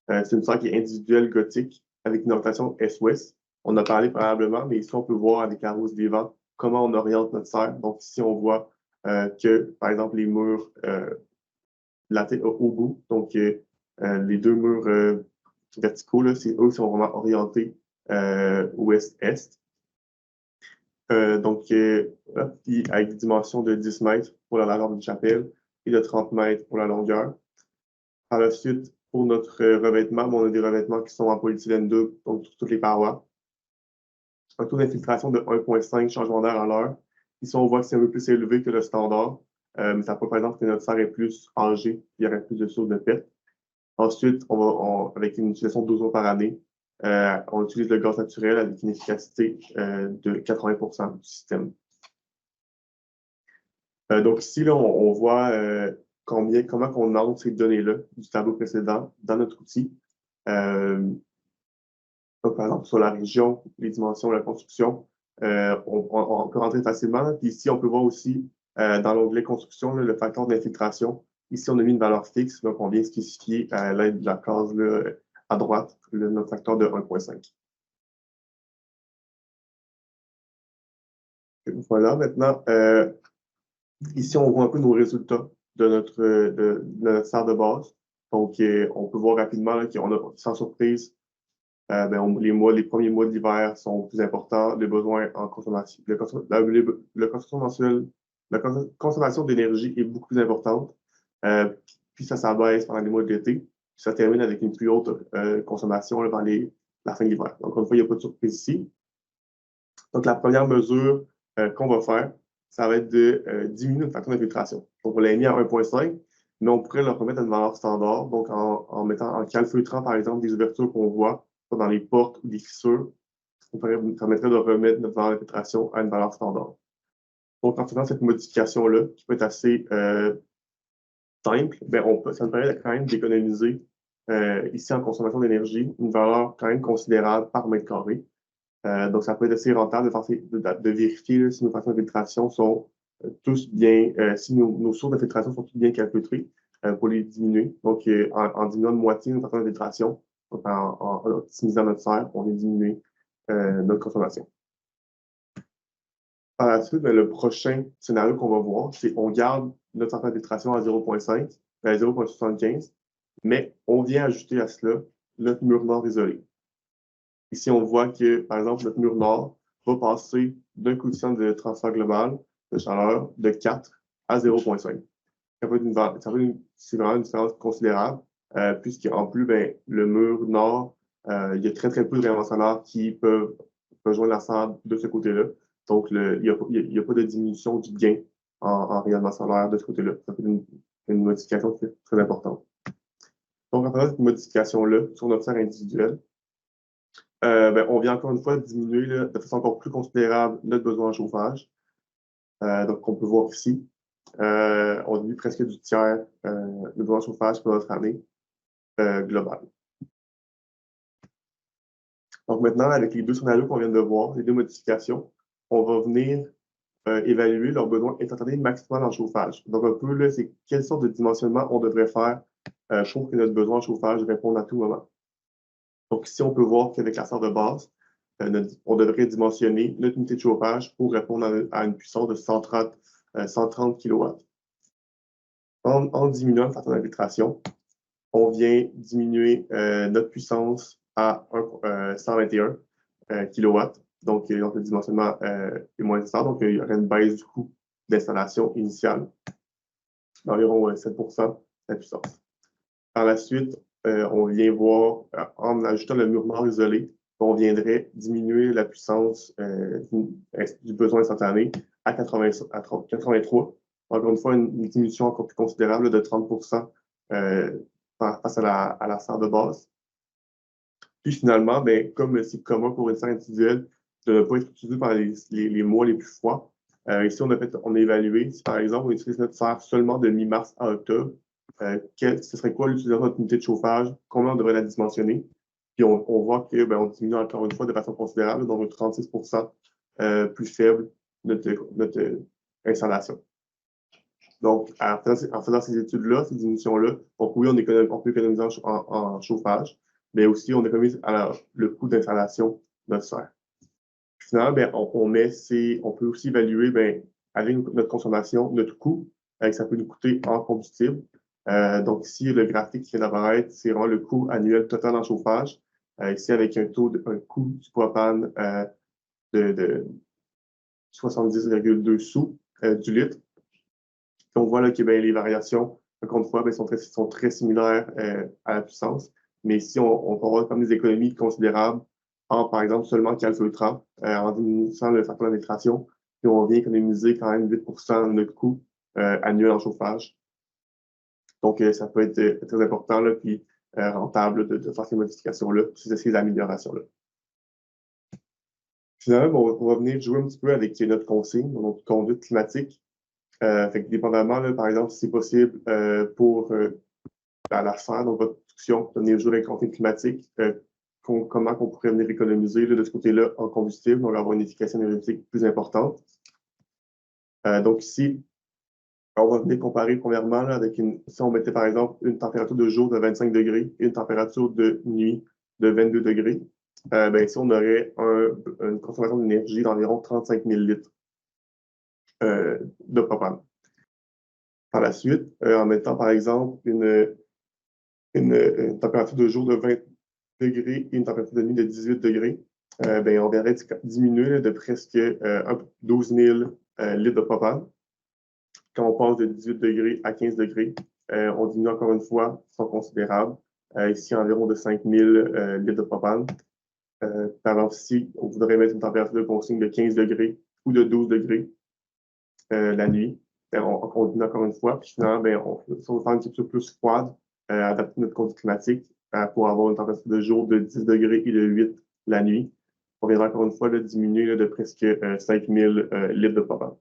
C'est une serre qui est individuelle gothique avec une orientation est-ouest. On a parlé probablement, mais ici, on peut voir avec la rose des vents comment on oriente notre serre. Donc, ici, on voit que, par exemple, les murs au bout, donc les 2 murs verticaux, c'est eux qui sont vraiment orientés ouest-est. Donc, puis avec des dimensions de 10 mètres pour la largeur d'une chapelle et de 30 mètres pour la longueur. Par la suite, pour notre revêtement, on a des revêtements qui sont en polyéthylène double, donc sur toutes les parois. Un taux d'infiltration de 1,5 changements d'air à l'heure. Ici, on voit que c'est un peu plus élevé que le standard, mais ça peut par exemple que notre serre est plus âgée, il y aurait plus de sources de perte. Ensuite, avec une utilisation de 12 mois par année, on utilise le gaz naturel avec une efficacité de 80% du système. Donc ici, là, on voit comment on entre ces données-là du tableau précédent dans notre outil. Donc, par exemple, sur la région, les dimensions, la construction, on peut rentrer facilement. Puis ici, on peut voir aussi Dans l'onglet construction, là, le facteur d'infiltration, ici, on a mis une valeur fixe, donc on vient spécifier à l'aide de la case là, à droite, notre facteur de 1,5. Voilà, maintenant, ici, on voit un peu nos résultats de notre serre de base. Donc, on peut voir rapidement là, qu'on a, sans surprise, les premiers mois de l'hiver sont plus importants, les besoins en consommation, le consommation mensuelle, consommation d'énergie est beaucoup plus importante, puis ça s'abaisse pendant les mois de l'été, puis ça termine avec une plus haute consommation là, la fin de l'hiver. Donc, encore une fois, il n'y a pas de surprise ici. Donc, la première mesure qu'on va faire, ça va être de diminuer le facteur d'infiltration. Donc, on l'a mis à 1,5, mais on pourrait le remettre à une valeur standard, donc en mettant en calfeutrant, par exemple, des ouvertures qu'on voit dans les portes ou des fissures, ça permettrait de remettre notre valeur d'infiltration à une valeur standard. Donc, en faisant cette modification-là, qui peut être assez simple, ça nous permet quand même d'économiser ici en consommation d'énergie une valeur quand même considérable par mètre carré. Donc, ça peut être assez rentable de vérifier là, si nos facteurs d'infiltration sont tous bien, si nos sources d'infiltration sont toutes bien calfeutrées pour les diminuer. Donc, en diminuant de moitié nos facteurs d'infiltration, donc en optimisant notre serre, on vient diminuer notre consommation. Par la suite, le prochain scénario qu'on va voir, c'est qu'on garde notre facteur d'infiltration à 0,5, à 0,75, mais on vient ajouter à cela notre mur nord isolé. Ici, on voit que, par exemple, notre mur nord va passer d'un coefficient de transfert global de chaleur de 4 à 0,5. C'est vraiment une différence considérable, puisqu'en plus, le mur nord, il y a très, très peu de rayonnements solaires qui peuvent rejoindre la salle de ce côté-là. Donc, il n'y a pas de diminution du gain en rayonnement solaire de ce côté-là. Ça fait une modification qui est très importante. Donc, en faisant cette modification-là sur notre serre individuelle, on vient encore une fois diminuer là, de façon encore plus considérable notre besoin en chauffage. Donc, on peut voir ici, on diminue presque du tiers le besoin en chauffage pour notre année globale. Donc, maintenant, avec les deux scénarios qu'on vient de voir, les deux modifications, on va venir évaluer leurs besoins instantanés maximum en chauffage. Donc, un peu, là, c'est quelle sorte de dimensionnement on devrait faire pour que notre besoin en chauffage réponde à tout moment. Donc, ici, on peut voir qu'avec la serre de base, on devrait dimensionner notre unité de chauffage pour répondre à une puissance de 130 kW. En diminuant le facteur d'infiltration, on vient diminuer notre puissance à 121 kW. Donc, le dimensionnement est moins nécessaire. Donc, il y aurait une baisse du coût d'installation initiale d'environ 7% de la puissance. Par la suite, on vient voir, en ajoutant le mur nord isolé, on viendrait diminuer la puissance du besoin instantané à 83. Encore une fois, une diminution encore plus considérable de 30% face à la serre de base. Puis finalement, comme c'est commun pour une serre individuelle de ne pas être utilisée pendant les mois les plus froids, ici, on a évalué, si par exemple, on utilise notre serre seulement de mi-mars à octobre, ce serait quoi l'utilisation de notre unité de chauffage, combien on devrait la dimensionner. Puis on voit que on diminue encore une fois de façon considérable, donc 36% plus faible notre installation. Donc, en faisant ces études-là, ces diminutions-là, donc oui, on peut économiser en chauffage, mais aussi on économise le coût d'installation de notre serre. Finalement, on peut aussi évaluer avec notre consommation, notre coût, que ça peut nous coûter en combustible. Donc ici, le graphique qui vient d'apparaître, c'est vraiment le coût annuel total en chauffage. Ici, avec un coût du propane de 70,2 sous du litre. Puis on voit là que les variations, encore une fois, sont très similaires à la puissance. Mais ici, on peut avoir comme des économies considérables par exemple, seulement calfeutrant, en diminuant le facteur d'infiltration. Puis on vient économiser quand même 8% de notre coût annuel en chauffage. Donc, ça peut être très important, là, puis rentable de faire ces modifications-là, ces améliorations-là. Finalement, on va venir jouer un petit peu avec notre consigne, notre conduite climatique. Fait que dépendamment, là, par exemple, si c'est possible pour la serre, donc votre production, de venir jouer avec la consigne climatique, comment on pourrait venir économiser là, de ce côté-là en combustible, donc avoir une efficacité énergétique plus importante. Donc ici, On va venir comparer premièrement là, si on mettait par exemple une température de jour de 25 degrés et une température de nuit de 22 degrés, ben, ici on aurait une consommation d'énergie d'environ 35 000 litres de propane. Par la suite, en mettant par exemple une température de jour de 20 degrés et une température de nuit de 18 degrés, ben, on verrait diminuer là, de presque 12 000 litres de propane. Quand on passe de 18 degrés à 15 degrés, on diminue encore une fois, de façon considérable. Ici, environ de 5 000 litres de propane. Par exemple, si on voudrait mettre une température de consigne de 15 degrés ou de 12 degrés la nuit, ben, on diminue encore une fois. Puis finalement, ben, si on veut faire une température plus froide, adapter notre conduite climatique pour avoir une température de jour de 10 degrés et de 8 la nuit, on viendra encore une fois là, diminuer là, de presque 5 000 litres de propane.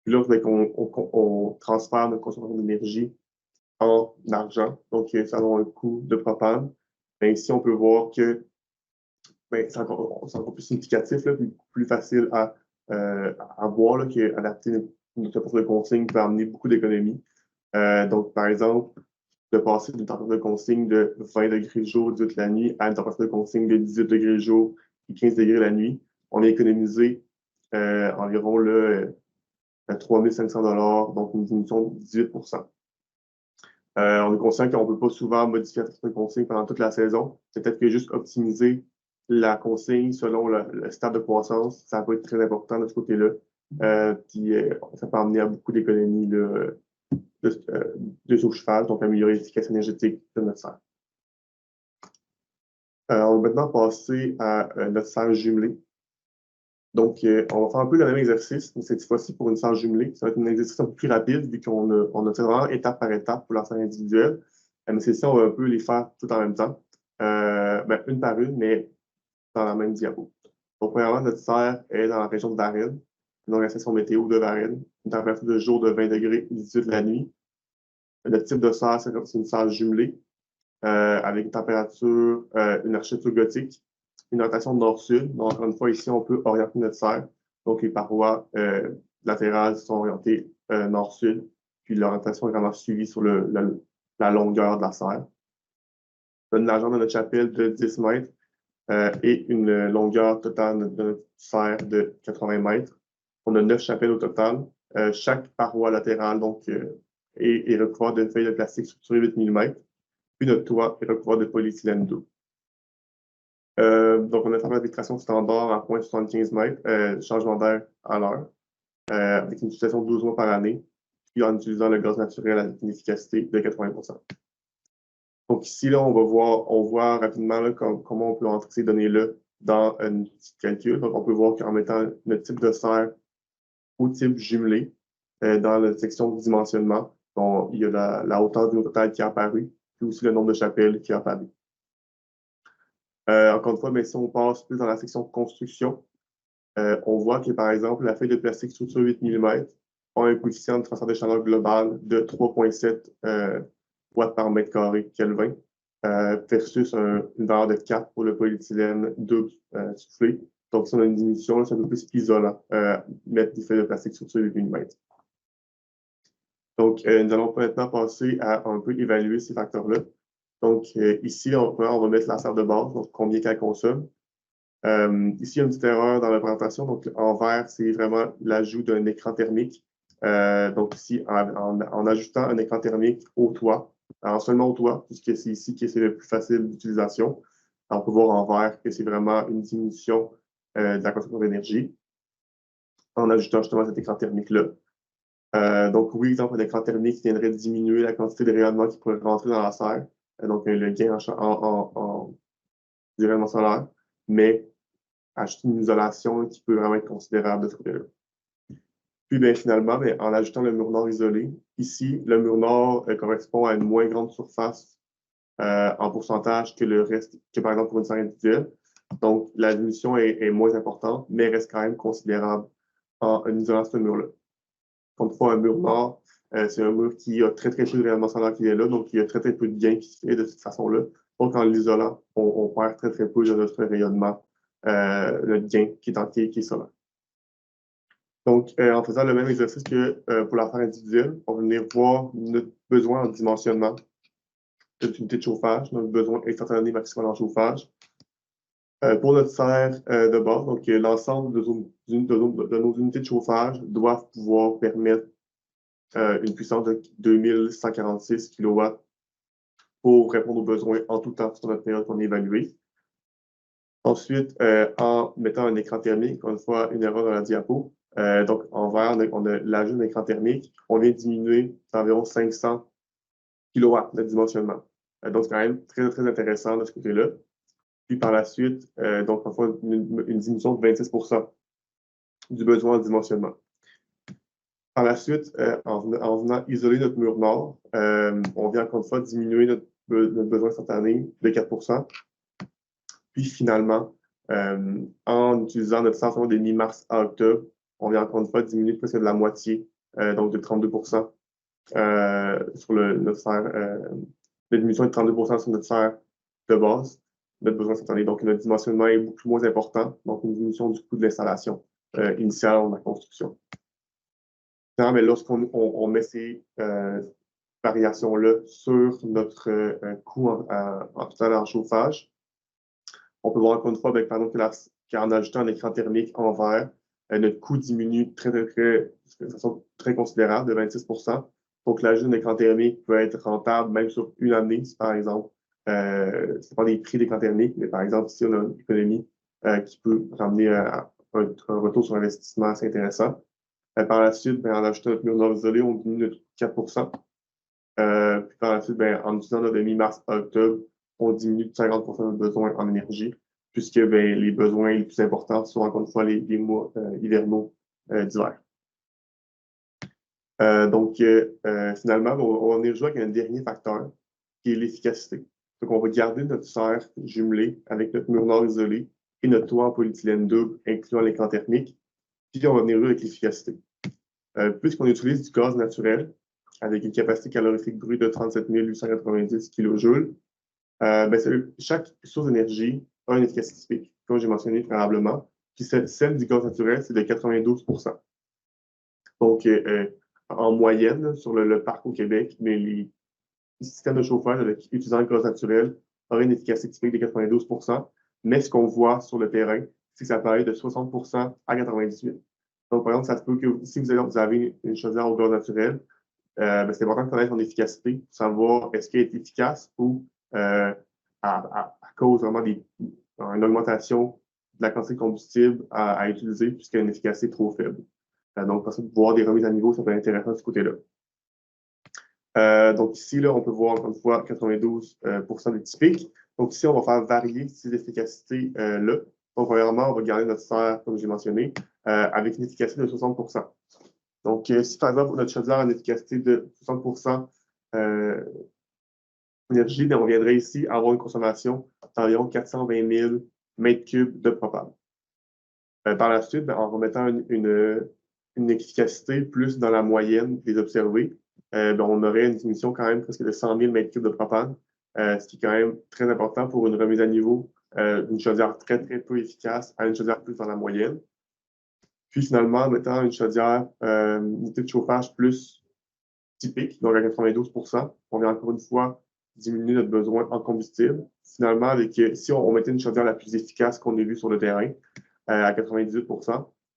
Puis là, on transfère notre consommation d'énergie en argent. Donc, ça a un coût de propane. Ben, ici, on peut voir que ben, c'est encore plus significatif, là, plus facile à voir là, qu'adapter notre température de consigne peut amener beaucoup d'économies. Donc, par exemple, de passer d'une température de consigne de 20 degrés le jour, 18 la nuit, à une température de consigne de 18 degrés le jour et 15 degrés la nuit, on a économisé environ là, 3 500 $, donc une diminution de 18 On est conscient qu'on ne peut pas souvent modifier la température de consigne pendant toute la saison. C'est peut-être que juste optimiser la consigne selon le stade de croissance, ça peut être très important de ce côté-là. Puis ça peut amener à beaucoup d'économies de chauffage, donc améliorer l'efficacité énergétique de notre serre. On va maintenant passer à notre serre jumelée. Donc, on va faire un peu le même exercice, mais cette fois-ci pour une serre jumelée. Ça va être un exercice un peu plus rapide, vu qu'on a fait vraiment étape par étape pour la serre individuelle. Mais celles-ci, on va un peu les faire tout en même temps. Ben, une par une, mais dans la même diapo. Donc, premièrement, notre serre est dans la région de Varennes, donc la station météo de Varennes, une température de jour de 20 degrés et 18 la nuit. Le type de serre, c'est une serre jumelée, avec une température, une architecture gothique, une orientation nord-sud. Donc, encore une fois, ici, on peut orienter notre serre. Donc, les parois latérales sont orientées nord-sud, puis l'orientation est vraiment suivie sur la longueur de la serre. On a une largeur de notre chapelle de 10 mètres et une longueur totale de notre serre de 80 mètres. On a 9 chapelles au total. Chaque paroi latérale donc, est recouverte d'une feuille de plastique structurée 8 mm. Puis notre toit est recouvert de polyéthylène doux. Donc, on a fait la filtration standard à 0,75 mètres, changement d'air à l'heure, avec une utilisation de 12 mois par année, puis en utilisant le gaz naturel avec une efficacité de 80 Donc ici, là, on voit rapidement là, comment on peut entrer ces données-là dans un petit calcul. Donc, on peut voir qu'en mettant notre type de serre au type jumelé dans la section dimensionnement, il y a la hauteur du total qui est apparue, puis aussi le nombre de chapelles qui est apparu. Encore une fois, mais si on passe plus dans la section construction, on voit que, par exemple, la feuille de plastique structure 8 mm a un coefficient de transfert de chaleur global de 3,7 watts par mètre carré Kelvin, versus une valeur de 4 pour le polyéthylène double soufflé. Donc, si on a une diminution, c'est un peu plus isolant, mettre des feuilles de plastique structure 8 mm. Donc, nous allons maintenant passer à un peu évaluer ces facteurs-là. Donc, ici, on va mettre la serre de base, donc combien qu'elle consomme. Ici, il y a une petite erreur dans la présentation. Donc, en vert, c'est vraiment l'ajout d'un écran thermique. Donc, ici, en ajoutant un écran thermique au toit, alors seulement au toit, puisque c'est ici que c'est le plus facile d'utilisation. On peut voir en vert que c'est vraiment une diminution de la consommation d'énergie en ajoutant justement cet écran thermique-là. Donc, oui, exemple, un écran thermique viendrait diminuer la quantité de rayonnement qui pourrait rentrer dans la serre. Donc, le gain en rayonnement solaire, mais ajouter une isolation qui peut vraiment être considérable de ce côté-là. Puis, bien, finalement, bien, en ajoutant le mur nord isolé, ici, le mur nord correspond à une moins grande surface en pourcentage que le reste, que par exemple pour une serre individuelle. Donc, la diminution est moins importante, mais reste quand même considérable en isolant ce mur-là. Comme fois, un mur nord, c'est un mur qui a très, très peu de rayonnement solaire qui est là, donc il y a très, très peu de gain qui se fait de cette façon-là. Donc, en l'isolant, on perd très, très peu de notre rayonnement, notre gain qui est solaire. Donc, en faisant le même exercice que pour l'affaire individuelle, on va venir voir notre besoin en dimensionnement de notre unité de chauffage, notre besoin instantané maximal en chauffage. Pour notre serre de base, donc l'ensemble de nos unités de chauffage doivent pouvoir permettre une puissance de 2146 kW pour répondre aux besoins en tout temps sur notre période qu'on a évaluée. Ensuite, en mettant un écran thermique, encore une fois, une erreur dans la diapo. Donc, en vert, on a l'ajout d'un écran thermique. On vient diminuer d'environ 500 kW de dimensionnement. Donc, c'est quand même très, très intéressant de ce côté-là. Puis par la suite, donc, on fait une diminution de 26 du besoin en dimensionnement. Par la suite, en venant isoler notre mur nord, on vient encore une fois diminuer notre besoin instantané de 4 Puis finalement, en utilisant notre stationnement de mi-mars à octobre, on vient encore une fois diminuer presque de la moitié, donc de 32 sur notre serre, la diminution de 32 sur notre serre de base, notre besoin instantané. Donc, notre dimensionnement est beaucoup moins important, donc une diminution du coût de l'installation initiale de la construction. Non, mais lorsqu'on met ces variations-là sur notre coût en total en chauffage, on peut voir encore une fois, par exemple, qu'en ajoutant un écran thermique en vert, notre coût diminue de façon très considérable, de 26 Donc, l'ajout d'un écran thermique peut être rentable même sur une année, si par exemple, ça dépend des prix d'écran thermique, mais par exemple, si on a une économie qui peut ramener un retour sur investissement assez intéressant. Par la suite, en ajoutant notre mur nord isolé, on diminue de 4 Puis par la suite, en utilisant notre mi-mars à octobre, on diminue de 50 de nos besoins en énergie, puisque les besoins les plus importants sont encore une fois les mois hivernaux d'hiver. Finalement, on va venir jouer avec un dernier facteur, qui est l'efficacité. Donc, on va garder notre serre jumelée avec notre mur nord isolé et notre toit en polyéthylène double, incluant l'écran thermique. Puis, on va venir jouer avec l'efficacité. Puisqu'on utilise du gaz naturel, avec une capacité calorifique brute de 37 890 kJ, chaque source d'énergie a une efficacité typique, comme j'ai mentionné préalablement. Puis celle du gaz naturel, c'est de 92 Donc, en moyenne, sur le parc au Québec, mais les systèmes de chauffage utilisant le gaz naturel auraient une efficacité typique de 92 Mais ce qu'on voit sur le terrain, c'est que ça peut aller de 60 à 98 Donc, par exemple, ça se peut que si vous avez une chaudière au gaz naturel, c'est important de connaître son efficacité pour savoir est-ce qu'elle est efficace ou à cause vraiment d'une augmentation de la quantité de combustible à utiliser puisqu'elle a une efficacité trop faible. Donc, pour ça, voir des remises à niveau, ça peut être intéressant de ce côté-là. Donc ici, là, on peut voir encore une fois 92 de typique. Donc ici, on va faire varier ces efficacités-là. Donc, premièrement, on va garder notre serre, comme j'ai mentionné, avec une efficacité de 60 Donc, si par exemple, notre chaudière a une efficacité de 60 d'énergie, on viendrait ici avoir une consommation d'environ 420 000 mètres cubes de propane. Par la suite, en remettant une efficacité plus dans la moyenne des observés, on aurait une diminution quand même presque de 100 000 mètres cubes de propane, ce qui est quand même très important pour une remise à niveau d'une chaudière très, très peu efficace à une chaudière plus dans la moyenne. Puis finalement, en mettant une chaudière, unité de chauffage plus typique, donc à 92 on vient encore une fois diminuer notre besoin en combustible. Finalement, si on mettait une chaudière la plus efficace qu'on ait vue sur le terrain, à 98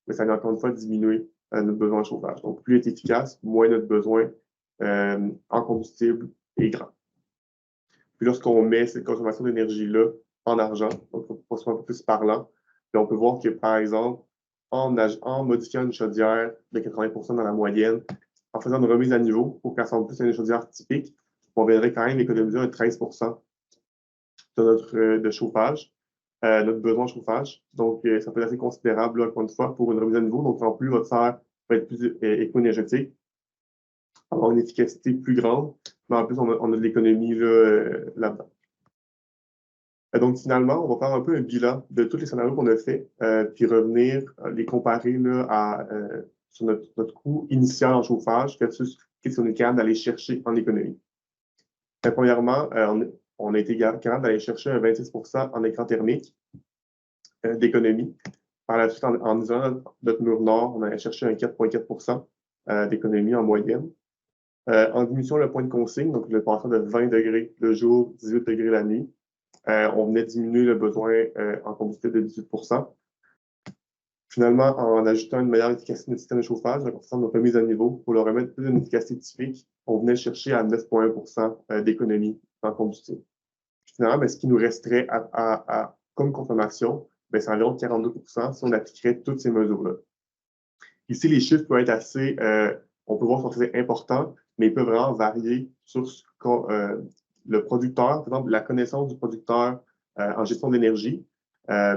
mais ça vient encore une fois diminuer notre besoin en chauffage. Donc, plus elle est efficace, moins notre besoin en combustible est grand. Puis lorsqu'on met cette consommation d'énergie-là en argent, donc pour soit un peu plus parlant, puis on peut voir que, par exemple, en modifiant une chaudière de 80 dans la moyenne, en faisant une remise à niveau pour qu'elle ressemble plus à une chaudière typique, on verrait quand même économiser un 13 de notre chauffage, notre besoin en chauffage. Donc, ça peut être assez considérable, là, encore une fois, pour une remise à niveau. Donc, en plus, votre serre va être plus éco-énergétique, avoir une efficacité plus grande, mais en plus, on a de l'économie là-dedans. Donc, finalement, on va faire un peu un bilan de tous les scénarios qu'on a fait, puis revenir les comparer là, sur notre coût initial en chauffage versus qu'est-ce qu'on est capable d'aller chercher en économie. Premièrement, on a été capable d'aller chercher un 26 en écran thermique d'économie. Par la suite, en isolant notre mur nord, on allait chercher un 4,4 d'économie en moyenne. En diminuant le point de consigne, donc le passant de 20 degrés le jour, 18 degrés la nuit, on venait diminuer le besoin en combustible de 18 %. Finalement, en ajoutant une meilleure efficacité de notre système de chauffage, en faisant nos remises à niveau pour le remettre plus d'une efficacité typique, on venait chercher à 9,1 % d'économie en combustible. Finalement, ben, ce qui nous resterait comme consommation, ben, c'est environ 42 % si on appliquerait toutes ces mesures-là. Ici, les chiffres peuvent être assez, on peut voir qu'ils sont très importants, mais ils peuvent vraiment varier sur le producteur, par exemple, la connaissance du producteur en gestion d'énergie,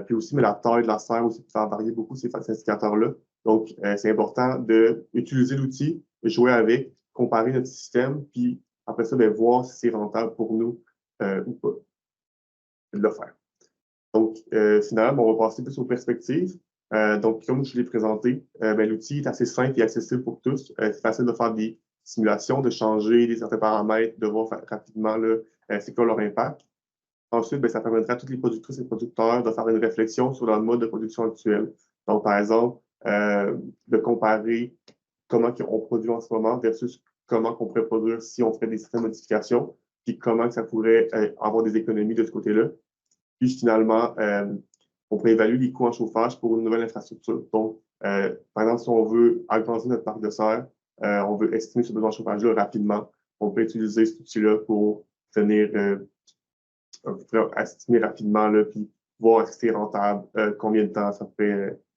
puis aussi, mais la taille de la serre aussi peut faire varier beaucoup ces indicateurs-là. Donc, c'est important d'utiliser l'outil, jouer avec, comparer notre système, puis après ça, ben, voir si c'est rentable pour nous ou pas de le faire. Donc, finalement, on va passer plus aux perspectives. Donc, comme je l'ai présenté, ben, l'outil est assez simple et accessible pour tous. C'est facile de faire des simulations, de changer certains paramètres, de voir rapidement c'est quoi leur impact. Ensuite, ben, ça permettra à toutes les productrices et producteurs de faire une réflexion sur leur mode de production actuel. Donc, par exemple, de comparer comment on produit en ce moment versus comment on pourrait produire si on fait des certaines modifications, puis comment ça pourrait avoir des économies de ce côté-là. Puis finalement, on pourrait évaluer les coûts en chauffage pour une nouvelle infrastructure. Donc, par exemple, si on veut agrandir notre parc de serre, on veut estimer ce besoin de chauffage-là rapidement, on peut utiliser cet outil-là pour venir estimer rapidement, là, puis voir est-ce que c'est rentable, combien de temps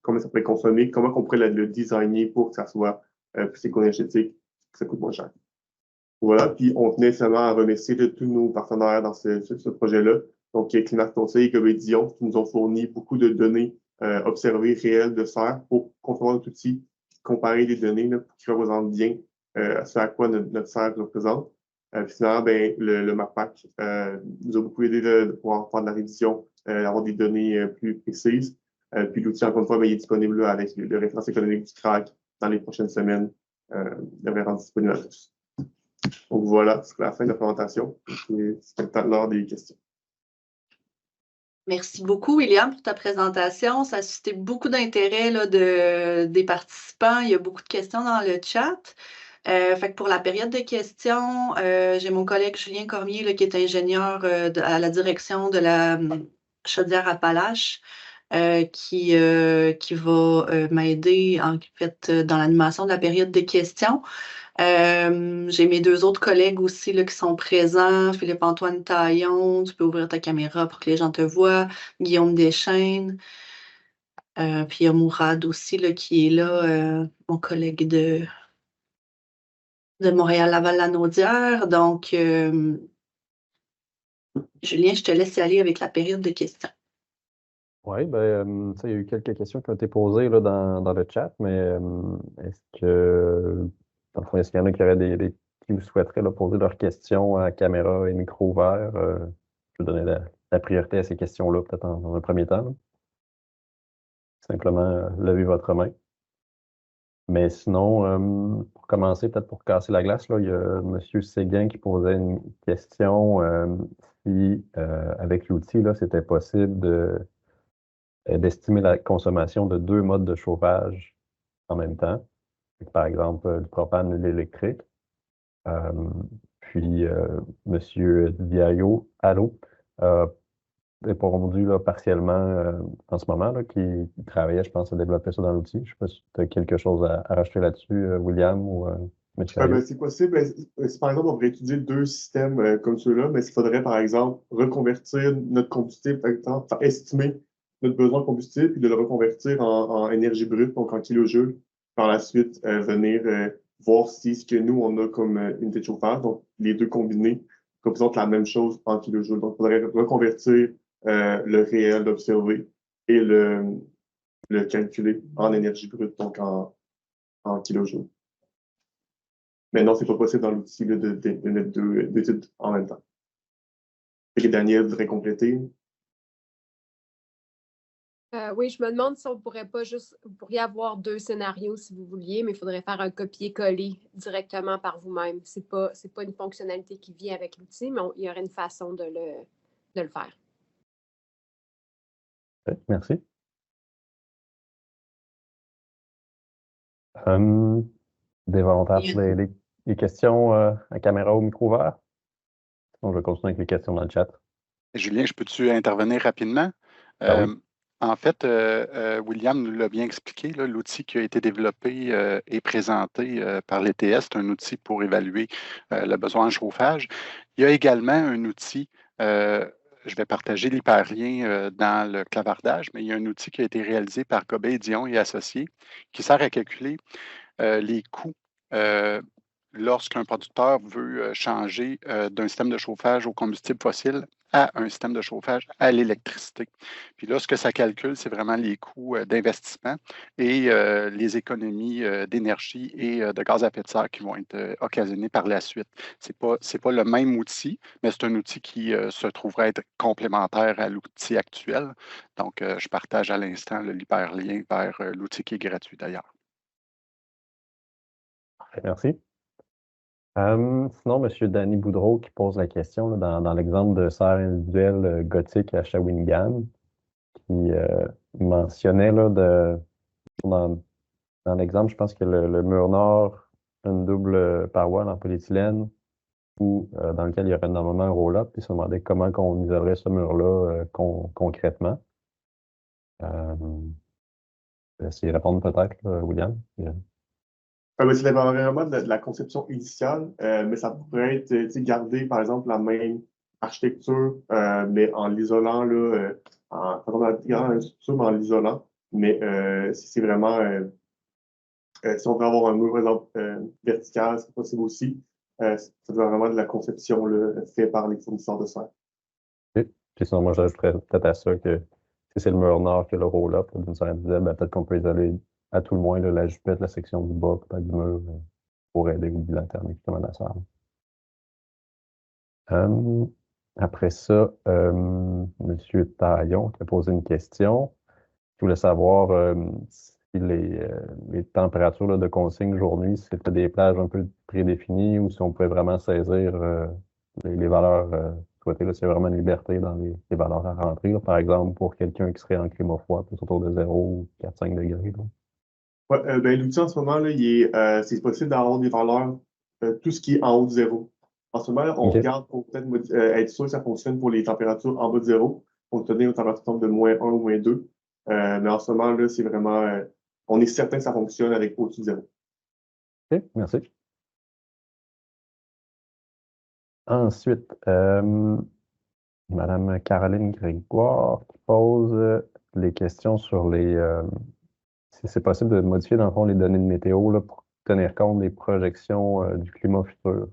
combien ça pourrait consommer, comment on pourrait le designer pour que ça soit plus éco-énergétique, que ça coûte moins cher. Voilà, puis on tenait seulement à remercier tous nos partenaires dans ce projet-là. Donc, Climat Conseil et Gobédion, qui nous ont fourni beaucoup de données observées réelles de serre pour concevoir notre outil, comparer les données là, pour qu'ils représentent bien ce à quoi notre serre représente. Finalement, ben, le MAPAC nous a beaucoup aidé de pouvoir faire de la révision, avoir des données plus précises. Puis l'outil, encore une fois, ben, il est disponible là, avec le référence économique du CRAC dans les prochaines semaines. Il devrait rendre disponible à tous. Donc voilà, c'est la fin de la présentation. C'est le temps de l'heure des questions. Merci beaucoup, William, pour ta présentation. Ça a suscité beaucoup d'intérêt des participants. Il y a beaucoup de questions dans le chat. Fait que pour la période de questions, j'ai mon collègue Julien Cormier là, qui est ingénieur à la direction de la Chaudière-Appalaches qui va m'aider en fait dans l'animation de la période de questions. J'ai mes deux autres collègues aussi là, qui sont présents. Philippe-Antoine Taillon, tu peux ouvrir ta caméra pour que les gens te voient. Guillaume Deschênes. Puis il y a Mourad aussi là, qui est là, mon collègue de Montréal-Laval-Lanaudière. Donc, Julien, je te laisse y aller avec la période de questions. Oui, ben, il y a eu quelques questions qui ont été posées là, dans le chat, mais est-ce que, dans le fond, est-ce qu'il y en a qui auraient qui souhaiteraient là, poser leurs questions à caméra et micro ouvert? Je vais donner la priorité à ces questions-là, peut-être dans un premier temps. Là. Simplement, levez votre main. Mais sinon, pour commencer, peut-être pour casser la glace, là, il y a M. Séguin qui posait une question si, avec l'outil, là, c'était possible d'estimer la consommation de deux modes de chauffage en même temps. Par exemple, le propane et l'électrique. Puis, M. Diayo, allô, répondu là, partiellement en ce moment, là, qui travaillait, je pense, à développer ça dans l'outil. Je ne sais pas si tu as quelque chose à rajouter là-dessus, William ou M. Ben, c'est possible. Si par exemple, on pourrait étudier deux systèmes comme ceux-là, mais il faudrait, par exemple, reconvertir notre combustible, par exemple, estimer notre besoin de combustible, puis de le reconvertir en énergie brute, donc en kilojoules. Par la suite, venir voir si ce que nous, on a comme unité de chauffage, donc les deux combinés, représentent la même chose en kilojoules. Donc, il faudrait reconvertir le réel observé et le calculer en énergie brute, donc en kilojoules. Mais non, c'est pas possible dans l'outil de mettre deux études en même temps. Et Daniel voudrait compléter. Oui, je me demande si on pourrait pas juste, vous pourriez avoir deux scénarios si vous vouliez, mais il faudrait faire un copier-coller directement par vous-même. C'est pas une fonctionnalité qui vient avec l'outil, mais il y aurait une façon de le faire. Okay, merci. Des volontaires pour les questions à caméra ou micro ouvert? Sinon, je vais continuer avec les questions dans le chat. Julien, je peux-tu intervenir rapidement? Ah oui. En fait, William nous l'a bien expliqué, là, l'outil qui a été développé et présenté par l'ETS, c'est un outil pour évaluer le besoin en chauffage. Il y a également un outil, je vais partager l'hyperlien dans le clavardage, mais il y a un outil qui a été réalisé par Gobet, Dion et Associés qui sert à calculer les coûts lorsqu'un producteur veut changer d'un système de chauffage au combustible fossile à un système de chauffage à l'électricité. Puis là, ce que ça calcule, c'est vraiment les coûts d'investissement et les économies d'énergie et de gaz à effet de serre qui vont être occasionnées par la suite. C'est pas le même outil, mais c'est un outil qui se trouverait être complémentaire à l'outil actuel. Donc, je partage à l'instant l'hyperlien vers l'outil qui est gratuit d'ailleurs. Merci. Sinon, M. Danny Boudreau qui pose la question là, dans l'exemple de serre individuelle gothique à Shawinigan, qui mentionnait là, dans l'exemple, je pense que le mur nord, une double paroi en polyéthylène, ou dans lequel il y aurait normalement un roll-up, puis se demandait comment on isolerait ce mur-là concrètement. Essayer de répondre peut-être, William. C'est vraiment de la conception initiale, mais ça pourrait être garder, par exemple, la même architecture, mais en l'isolant, en structure, mais en l'isolant. Mais si c'est vraiment, si on veut avoir un mur, par exemple, vertical, c'est possible aussi. Ça doit vraiment de la conception faite par les fournisseurs de serre. Okay. Puis sinon, moi, j'ajouterais peut-être à ça que si c'est le mur nord que le roll-up d'une serre individuelle, ben, peut-être qu'on peut isoler à tout le moins la jupette, la section du bas, peut-être du mur, pour aider au bilan thermique justement de la serre. Après ça, M. Taillon qui a posé une question. Je voulais savoir si les températures là, de consigne jour-nuit, si c'était des plages un peu prédéfinies ou si on pouvait vraiment saisir les valeurs souhaitées. Là, c'est vraiment une liberté dans les valeurs à rentrer. Là. Par exemple, pour quelqu'un qui serait en climat froid, plus autour de 0 ou 4-5 degrés. Là. Ouais, l'outil en ce moment, là, c'est possible d'avoir des valeurs, tout ce qui est en haut de 0. En ce moment, là, on regarde pour peut-être être sûr que ça fonctionne pour les températures en bas de 0, pour donner une température de -1 ou -2. Mais en ce moment, là, c'est vraiment, on est certain que ça fonctionne avec au-dessus de 0. OK, merci. Ensuite, Madame Caroline Grégoire qui pose les questions sur si c'est possible de modifier dans le fond les données de météo là, pour tenir compte des projections du climat futur.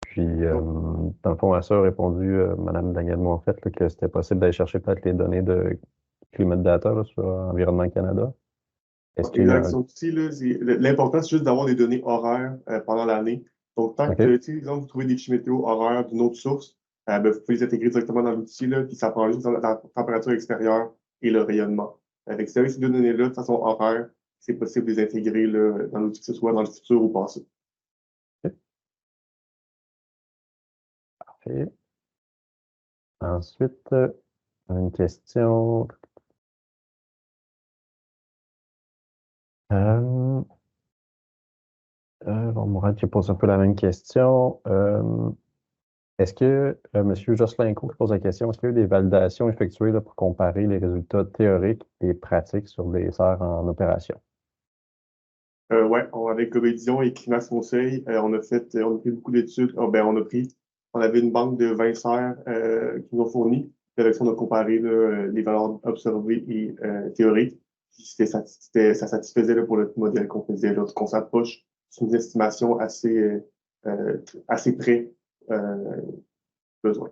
Puis, dans le fond, à ça a répondu Mme Danielle Monfait là, que c'était possible d'aller chercher peut-être les données de Climate Data là, sur Environnement Canada. Est-ce qu'il y a l'important, c'est juste d'avoir des données horaires pendant l'année. Donc, tant que, exemple, vous trouvez des fichiers météo horaires d'une autre source, vous pouvez les intégrer directement dans l'outil, puis ça prend juste la température extérieure et le rayonnement. Avec ces deux données-là, de façon horaire, c'est possible de les intégrer là, dans l'outil, que ce soit dans le futur ou passé. Parfait. Ensuite, une question. Mourad qui pose un peu la même question. Est-ce que M. Jocelyn Co qui pose la question, est-ce qu'il y a eu des validations effectuées là, pour comparer les résultats théoriques et pratiques sur des serres en opération? Oui, avec Gobet-Dion et Climax Conseil, on a pris beaucoup d'études. On avait une banque de 20 serres qui nous ont fourni. Avec ça, on a comparé les valeurs observées et théoriques. Ça satisfaisait là, pour le modèle qu'on faisait, qu'on s'approche sur une estimation assez près besoin.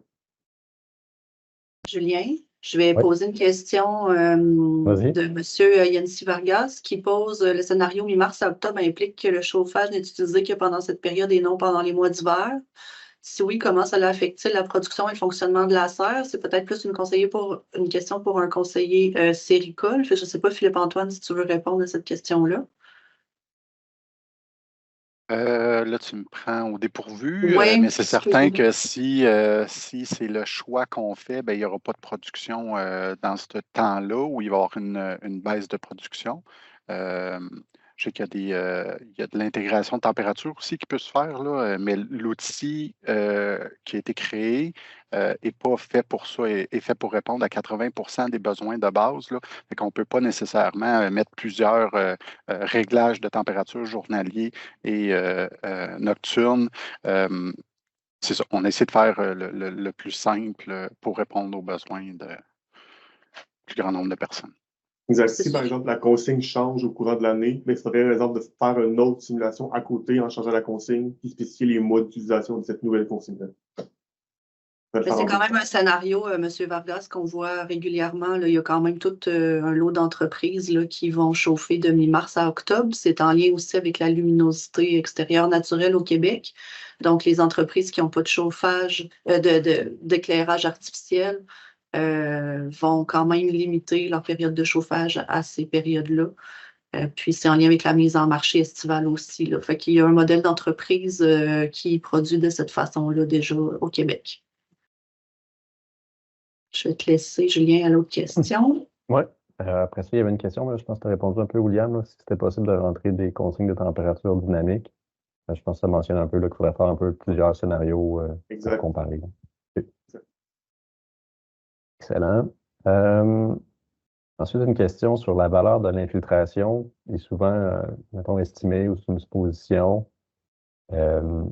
Julien, je vais poser une question de M. Yancy Vargas qui pose le scénario mi-mars à octobre implique que le chauffage n'est utilisé que pendant cette période et non pendant les mois d'hiver. Si oui, comment cela affecte-t-il la production et le fonctionnement de la serre? C'est peut-être plus une question pour un conseiller séricole. Je ne sais pas, Philippe-Antoine, si tu veux répondre à cette question-là. Là, tu me prends au dépourvu, Oui, mais c'est un petit peu. certain que si c'est le choix qu'on fait, ben, il n'y aura pas de production dans ce temps-là où il va y avoir une baisse de production. Euh, je sais il y a de l'intégration de température aussi qui peut se faire, là, mais l'outil qui a été créé n'est pas fait pour ça, est fait pour répondre à 80% des besoins de base, là. Fait qu'on ne peut pas nécessairement mettre plusieurs réglages de température journaliers et nocturne. C'est ça, on essaie de faire le plus simple pour répondre aux besoins du plus grand nombre de personnes. Exact. C'est Si, par sûr. exemple, la consigne change au courant de l'année, mais il faudrait, par exemple, de faire une autre simulation à côté en changeant la consigne, puis spécifier les modes d'utilisation de cette nouvelle consigne-là. Mais c'est quand même un scénario, M. Vargas, qu'on voit régulièrement. Là. Il y a quand même tout un lot d'entreprises là, qui vont chauffer de mi-mars à octobre. C'est en lien aussi avec la luminosité extérieure naturelle au Québec. Donc, les entreprises qui n'ont pas de chauffage, d'éclairage artificiel, vont quand même limiter leur période de chauffage à ces périodes-là. Puis c'est en lien avec la mise en marché estivale aussi. Là. Fait qu'il y a un modèle d'entreprise qui produit de cette façon-là déjà au Québec. Je vais te laisser, Julien, à l'autre question. Oui. Après ça, il y avait une question, mais je pense que tu as répondu un peu, William, là, si c'était possible de rentrer des consignes de température dynamique. Je pense que ça mentionne un peu qu'il faudrait faire un peu plusieurs scénarios pour Exact. comparer. Ok. Excellent. Euh, Ensuite, une question sur la valeur de l'infiltration est souvent, mettons, estimée ou sous une supposition. Euh,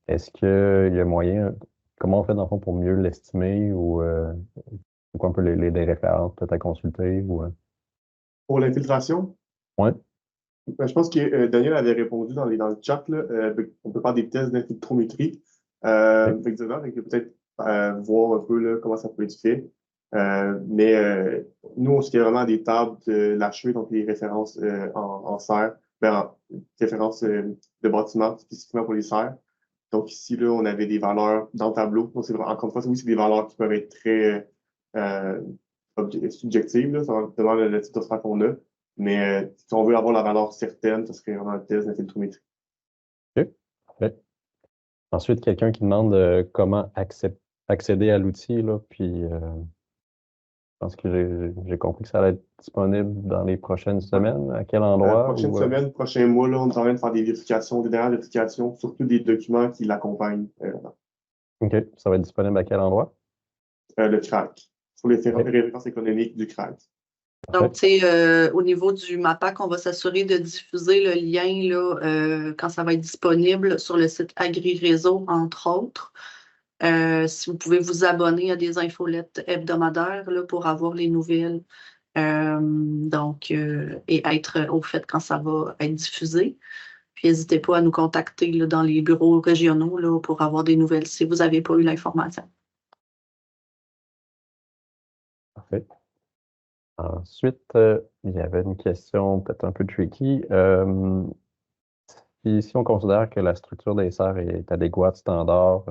Est-ce qu'il y a moyen, comment on fait dans le fond pour mieux l'estimer ou c'est quoi un peu les références peut-être à consulter ou Pour l'infiltration, ouais, ben, je pense que Daniel avait répondu dans le chat, là, on peut faire des tests d'infiltrométrie. ok, Fait que peut-être voir un peu là, comment ça peut être fait. Mais nous, on se fait vraiment des tables de l'HE, donc les références en serre, références de bâtiments spécifiquement pour les serres. Donc ici, là, on avait des valeurs dans le tableau. Donc, encore une fois, oui, c'est des valeurs qui peuvent être très subjectives, là, ça dépend le type de serre qu'on a. Mais si on veut avoir la valeur certaine, ce serait vraiment un test d'infiltrométrie. ok, parfait. Ensuite, quelqu'un qui demande comment accéder à l'outil, là, puis je pense que j'ai compris que ça allait être disponible dans les prochaines Ouais. semaines. À quel endroit Prochaine ou semaine, prochain mois, là, on est en train de faire des vérifications, des dernières vérifications, surtout des documents qui l'accompagnent, OK, ça va être disponible à quel endroit? le CRAC, sur les Ok, références économiques du CRAC. Donc, parfait. tu sais, au niveau du MAPAC, on va s'assurer de diffuser le lien là, quand ça va être disponible sur le site AgriRéseau, entre autres. Si vous pouvez vous abonner à des infolettes hebdomadaires là, pour avoir les nouvelles et être au fait quand ça va être diffusé. Puis n'hésitez pas à nous contacter là, dans les bureaux régionaux là, pour avoir des nouvelles si vous n'avez pas eu l'information. Parfait. Ensuite, il y avait une question peut-être un peu tricky. Si on considère que la structure des serres est adéquate, standard,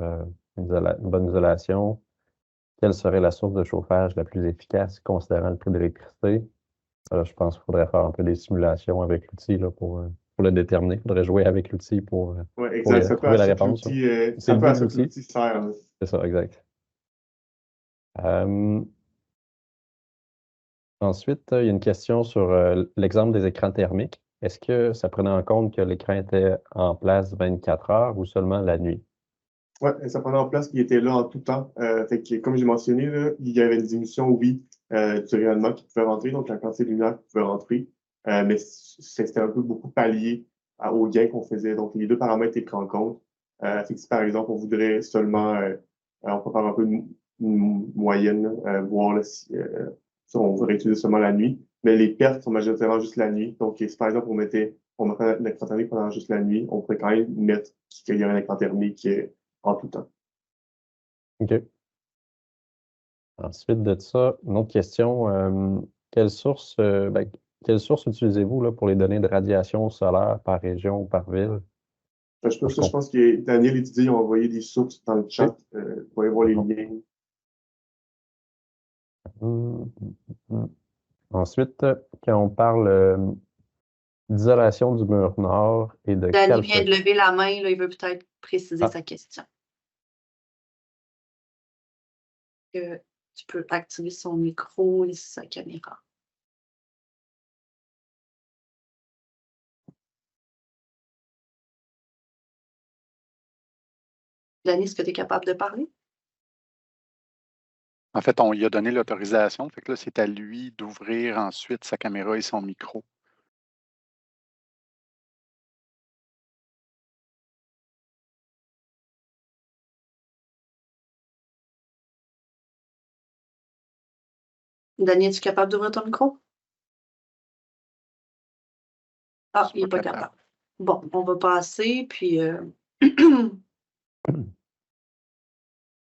une bonne isolation, quelle serait la source de chauffage la plus efficace considérant le prix de l'électricité? Je pense qu'il faudrait faire un peu des simulations avec l'outil là, pour le déterminer. Il faudrait jouer avec l'outil Ouais, pour exact. C'est un peu trouver à la ça que réponse, là. l'outil, C'est le but de l'outil. sert, là. C'est ça, exact. Euh, Ensuite, il y a une question sur l'exemple des écrans thermiques. Est-ce que ça prenait en compte que l'écran était en place 24 heures ou seulement la nuit? Ouais, ça prenait en place qu'il était là en tout temps. Fait que, comme j'ai mentionné, là, il y avait une diminution, oui, du rayonnement qui pouvait rentrer, donc la quantité de lumière qui pouvait rentrer. Mais c'était un peu beaucoup pallié au gain qu'on faisait. Donc, les deux paramètres étaient pris en compte. Fait que si, par exemple, on voudrait seulement, on peut faire un peu une moyenne, voir là, si on voudrait utiliser seulement la nuit. Mais les pertes sont majoritairement juste la nuit. Donc, si par exemple, on mettait l'écran thermique pendant juste la nuit, on pourrait quand même mettre qu'il y a un écran thermique en tout temps. OK. Ensuite de ça, une autre question. Quelle source utilisez-vous là, pour les données de radiation solaire par région ou par ville? Je pense que Daniel et Didier ont envoyé des sources dans le chat. OK. Vous pouvez voir les liens. Hum, hum, hum. Ensuite, quand on parle d'isolation du mur nord et de Danny vient de calfeutrage. lever la main, là, il veut peut-être préciser Ah. sa question. Tu peux activer son micro et sa caméra. Danny, est-ce que tu es capable de parler? En fait, on lui a donné l'autorisation. Fait que là, c'est à lui d'ouvrir ensuite sa caméra et son micro. Danny, es-tu capable d'ouvrir ton micro? Ah, il n'est pas capable. Bon, on va passer, puis...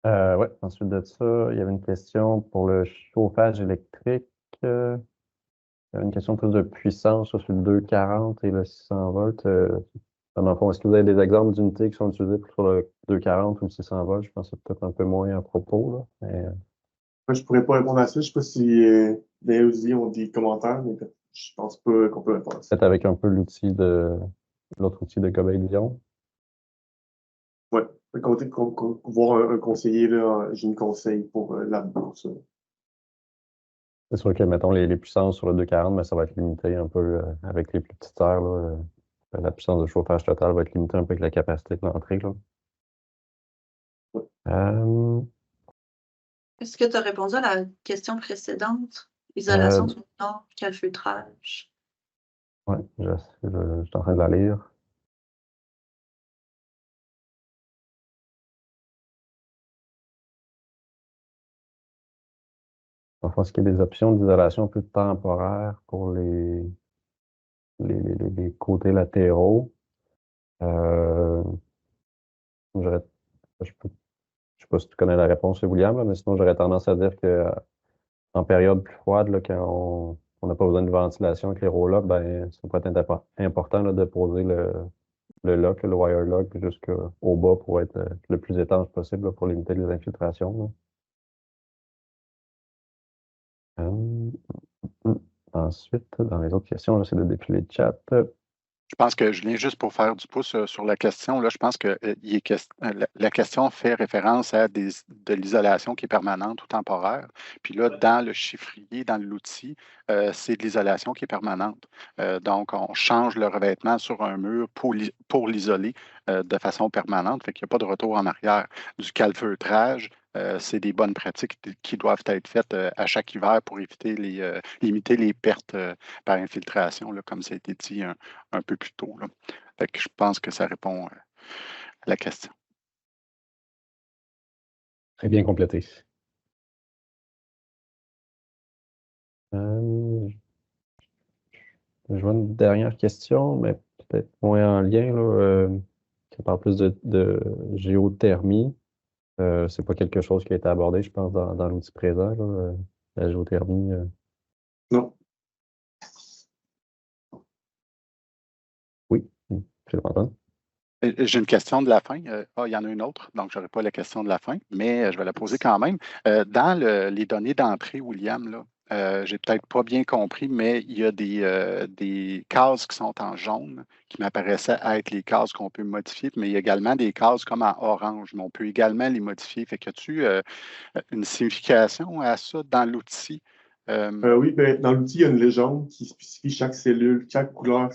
Ouais, ensuite de ça, il y avait une question pour le chauffage électrique. Il y avait une question plus de puissance sur le 240 et le 600 volts. Dans le fond, est-ce que vous avez des exemples d'unités qui sont utilisées pour le 240 ou le 600 volts? Je pense que c'est peut-être un peu moins à propos, là. Mais, Moi, je pourrais pas répondre à ça. Je sais pas si les Uzi ont des commentaires, mais je pense pas qu'on peut répondre à ça. peut-être avec un peu l'autre outil de Cobalt-Lion. Ouais. Voir un conseiller, là, j'ai une conseil pour pour ça. C'est sûr que, mettons, les puissances sur le 240, mais ça va être limité un peu avec les plus petites heures, là. La puissance de chauffage totale va être limitée un peu avec la capacité de l'entrée, là. Est-ce que tu as répondu à la question précédente? Isolation du nord, calfeutrage. Oui, je suis en train de la lire. Enfin, ce qui est des options d'isolation plus temporaires pour les côtés latéraux. Je sais pas si tu connais la réponse, William, là, mais sinon, j'aurais tendance à dire que en période plus froide, là, quand on n'a pas besoin de ventilation avec les roll-up, ben, ça peut être important là, de poser le lock, le wire lock jusqu'au bas pour être le plus étanche possible là, pour limiter les infiltrations. Ensuite, dans les autres questions, j'essaie de défiler le chat. Je pense que, Julien, juste pour faire du pouce sur la question, là, je pense que la question fait référence à de l'isolation qui est permanente ou temporaire. Puis là, dans le chiffrier, dans l'outil, c'est de l'isolation qui est permanente. Donc, on change le revêtement sur un mur pour l'isoler de façon permanente. Fait qu'il n'y a pas de retour en arrière. Du calfeutrage, c'est des bonnes pratiques qui doivent être faites à chaque hiver pour éviter limiter les pertes par infiltration, là, comme ça a été dit un peu plus tôt, là. Fait que je pense que ça répond à la question. Très bien complété. Je vois une dernière question, mais peut-être moins en lien, là, qui parle plus de géothermie. C'est pas quelque chose qui a été abordé, je pense, dans l'outil présent, là, la géothermie. Non. Oui, je l'entends. J'ai une question de la fin. Il y en a une autre, donc je n'aurai pas la question de la fin, mais je vais la poser quand même. Dans les données d'entrée, William, là, j'ai peut-être pas bien compris, mais il y a des cases qui sont en jaune qui m'apparaissaient être les cases qu'on peut modifier, mais il y a également des cases comme en orange, mais on peut également les modifier. Fait que tu une signification à ça dans l'outil? Oui, ben, dans l'outil, il y a une légende qui spécifie chaque cellule, chaque couleur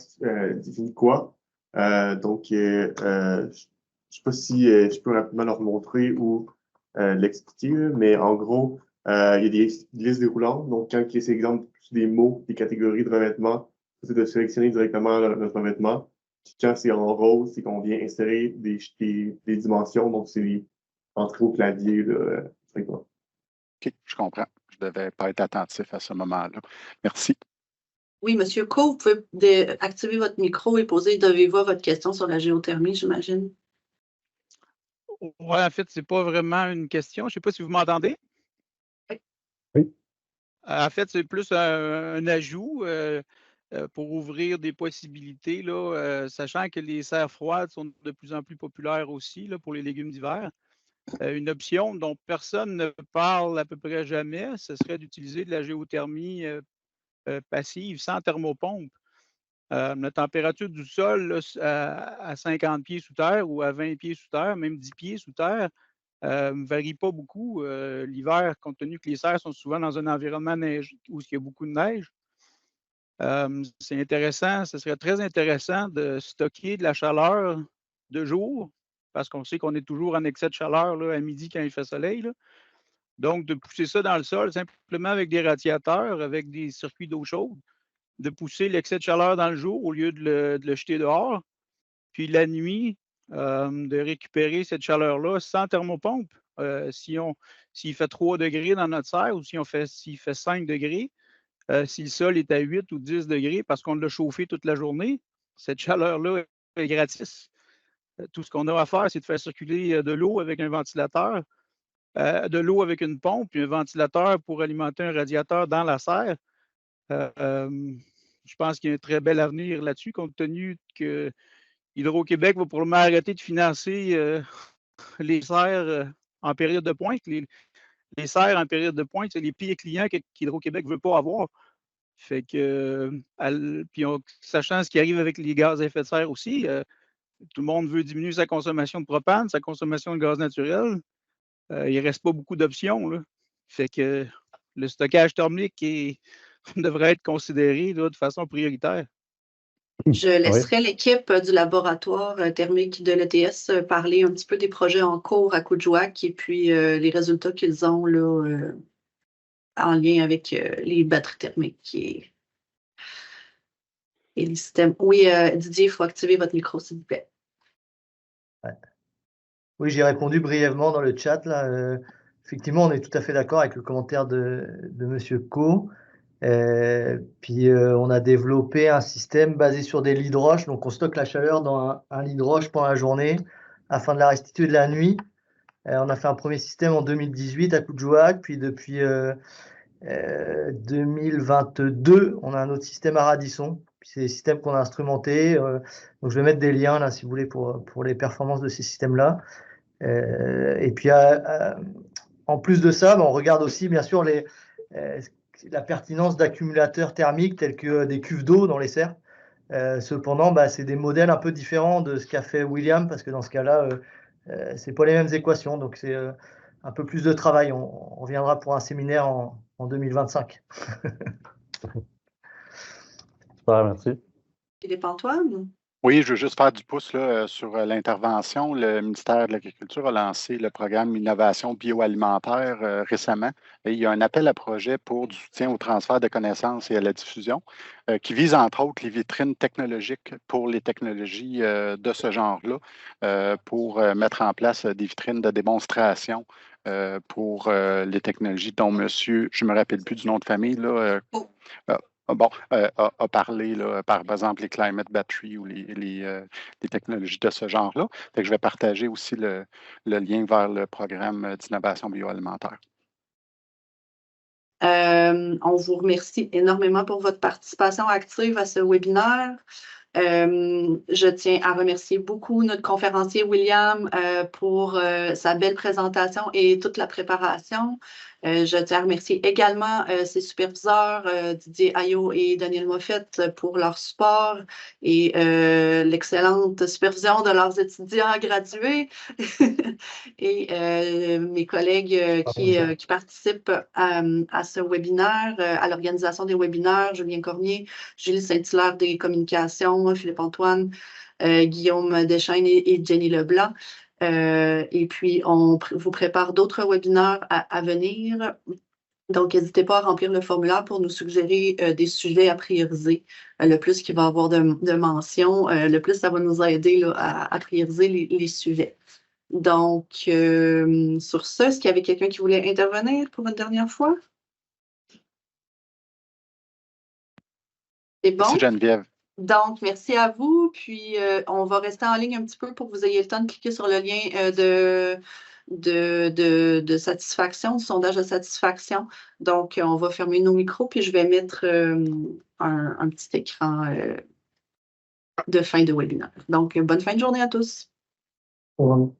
définit quoi. Je ne sais pas si je peux rapidement leur montrer ou l'expliquer, là, mais en gros, il y a des listes déroulantes. Donc, quand il y a, par exemple, des mots, des catégories de revêtements, c'est de sélectionner directement notre revêtement. Puis quand c'est en rose, c'est qu'on vient insérer des dimensions. Donc, c'est les entrées au clavier, là, directement. OK, je comprends. Je ne devais pas être attentif à ce moment-là. Merci. Oui, Monsieur Co, vous pouvez activer votre micro et poser de vive voix votre question sur la géothermie, j'imagine. Oui, en fait, c'est pas vraiment une question. Je ne sais pas si vous m'entendez. Oui. En fait, c'est plus un ajout pour ouvrir des possibilités, là, sachant que les serres froides sont de plus en plus populaires aussi là, pour les légumes d'hiver. Une option dont personne ne parle à peu près jamais, ce serait d'utiliser de la géothermie passive sans thermopompe. La température du sol là, à 50 pieds sous terre ou à 20 pieds sous terre, même 10 pieds sous terre, ne varie pas beaucoup l'hiver, compte tenu que les serres sont souvent dans un environnement neigeux où il y a beaucoup de neige. C'est intéressant, ce serait très intéressant de stocker de la chaleur de jour, parce qu'on sait qu'on est toujours en excès de chaleur là, à midi quand il fait soleil, là. Donc, de pousser ça dans le sol simplement avec des radiateurs, avec des circuits d'eau chaude, de pousser l'excès de chaleur dans le jour au lieu de le jeter dehors. Puis la nuit, de récupérer cette chaleur-là sans thermopompe. S'il fait 3 degrés dans notre serre ou s'il fait 5 degrés, si le sol est à 8 ou 10 degrés parce qu'on l'a chauffé toute la journée, cette chaleur-là est gratis. Tout ce qu'on a à faire, c'est de faire circuler de l'eau avec un ventilateur, de l'eau avec une pompe, puis un ventilateur pour alimenter un radiateur dans la serre. Je pense qu'il y a un très bel avenir là-dessus, compte tenu que Hydro-Québec va probablement arrêter de financer les serres en période de pointe. Les serres en période de pointe, c'est les pires clients qu'Hydro-Québec ne veut pas avoir. Fait que, puis sachant ce qui arrive avec les gaz à effet de serre aussi, tout le monde veut diminuer sa consommation de propane, sa consommation de gaz naturel. Il ne reste pas beaucoup d'options, là. Fait que le stockage thermique devrait être considéré là, de façon prioritaire. Je laisserai l'équipe du laboratoire thermique de l'ETS parler un petit peu des projets en cours à Coudjouac et puis les résultats qu'ils ont là, en lien avec les batteries thermiques et les systèmes. Oui, Didier, il faut activer votre micro, s'il vous plaît. Ouais. Oui, j'ai répondu brièvement dans le chat. Là. Effectivement, on est tout à fait d'accord avec le commentaire de M. Co. Puis on a développé un système basé sur des lits de roche. Donc on stocke la chaleur dans un lit de roche pendant la journée afin de la restituer de la nuit. On a fait un premier système en 2018 à Coudjouac, puis depuis 2022, on a un autre système à Radisson. C'est des systèmes qu'on a instrumentés. Donc je vais mettre des liens là, si vous voulez, pour les performances de ces systèmes-là. Et puis en plus de ça, on regarde aussi bien sûr la pertinence d'accumulateurs thermiques tels que des cuves d'eau dans les serres. Cependant, c'est des modèles un peu différents de ce qu'a fait William, parce que dans ce cas-là, c'est pas les mêmes équations. Donc c'est un peu plus de travail. On reviendra pour un séminaire en 2025. Super, merci. Philippe Antoine? Oui, je veux juste faire du pouce là, sur l'intervention. Le ministère de l'Agriculture a lancé le programme Innovation bioalimentaire récemment. Et il y a un appel à projet pour du soutien au transfert de connaissances et à la diffusion qui vise entre autres les vitrines technologiques pour les technologies de ce genre-là, pour mettre en place des vitrines de démonstration pour les technologies dont monsieur, je ne me rappelle plus du nom de famille, là, a parlé, là, par exemple, les climate batteries ou les technologies de ce genre-là. Fait que je vais partager aussi le lien vers le programme d'innovation bioalimentaire. On vous remercie énormément pour votre participation active à ce webinaire. Je tiens à remercier beaucoup notre conférencier William pour sa belle présentation et toute la préparation. Je tiens à remercier également ses superviseurs, Didier Ayo et Daniel Moffett, pour leur support et l'excellente supervision de leurs étudiants gradués et mes collègues qui participent à ce webinaire, à l'organisation des webinaires, Julien Cormier, Julie Saint-Hilaire des communications, Philippe Antoine, Guillaume Deschaines et Jenny Leblanc. Et puis, on vous prépare d'autres webinaires à venir. Donc, n'hésitez pas à remplir le formulaire pour nous suggérer des sujets à prioriser. Le plus qu'il va y avoir de mentions, le plus ça va nous aider là, à prioriser les sujets. Donc, sur ce, est-ce qu'il y avait quelqu'un qui voulait intervenir pour une dernière fois? C'est bon? Merci Geneviève. Donc, merci à vous. Puis, on va rester en ligne un petit peu pour que vous ayez le temps de cliquer sur le lien de satisfaction, du sondage de satisfaction. Donc, on va fermer nos micros, puis je vais mettre un petit écran de fin de webinaire. Donc, bonne fin de journée à tous. Au revoir.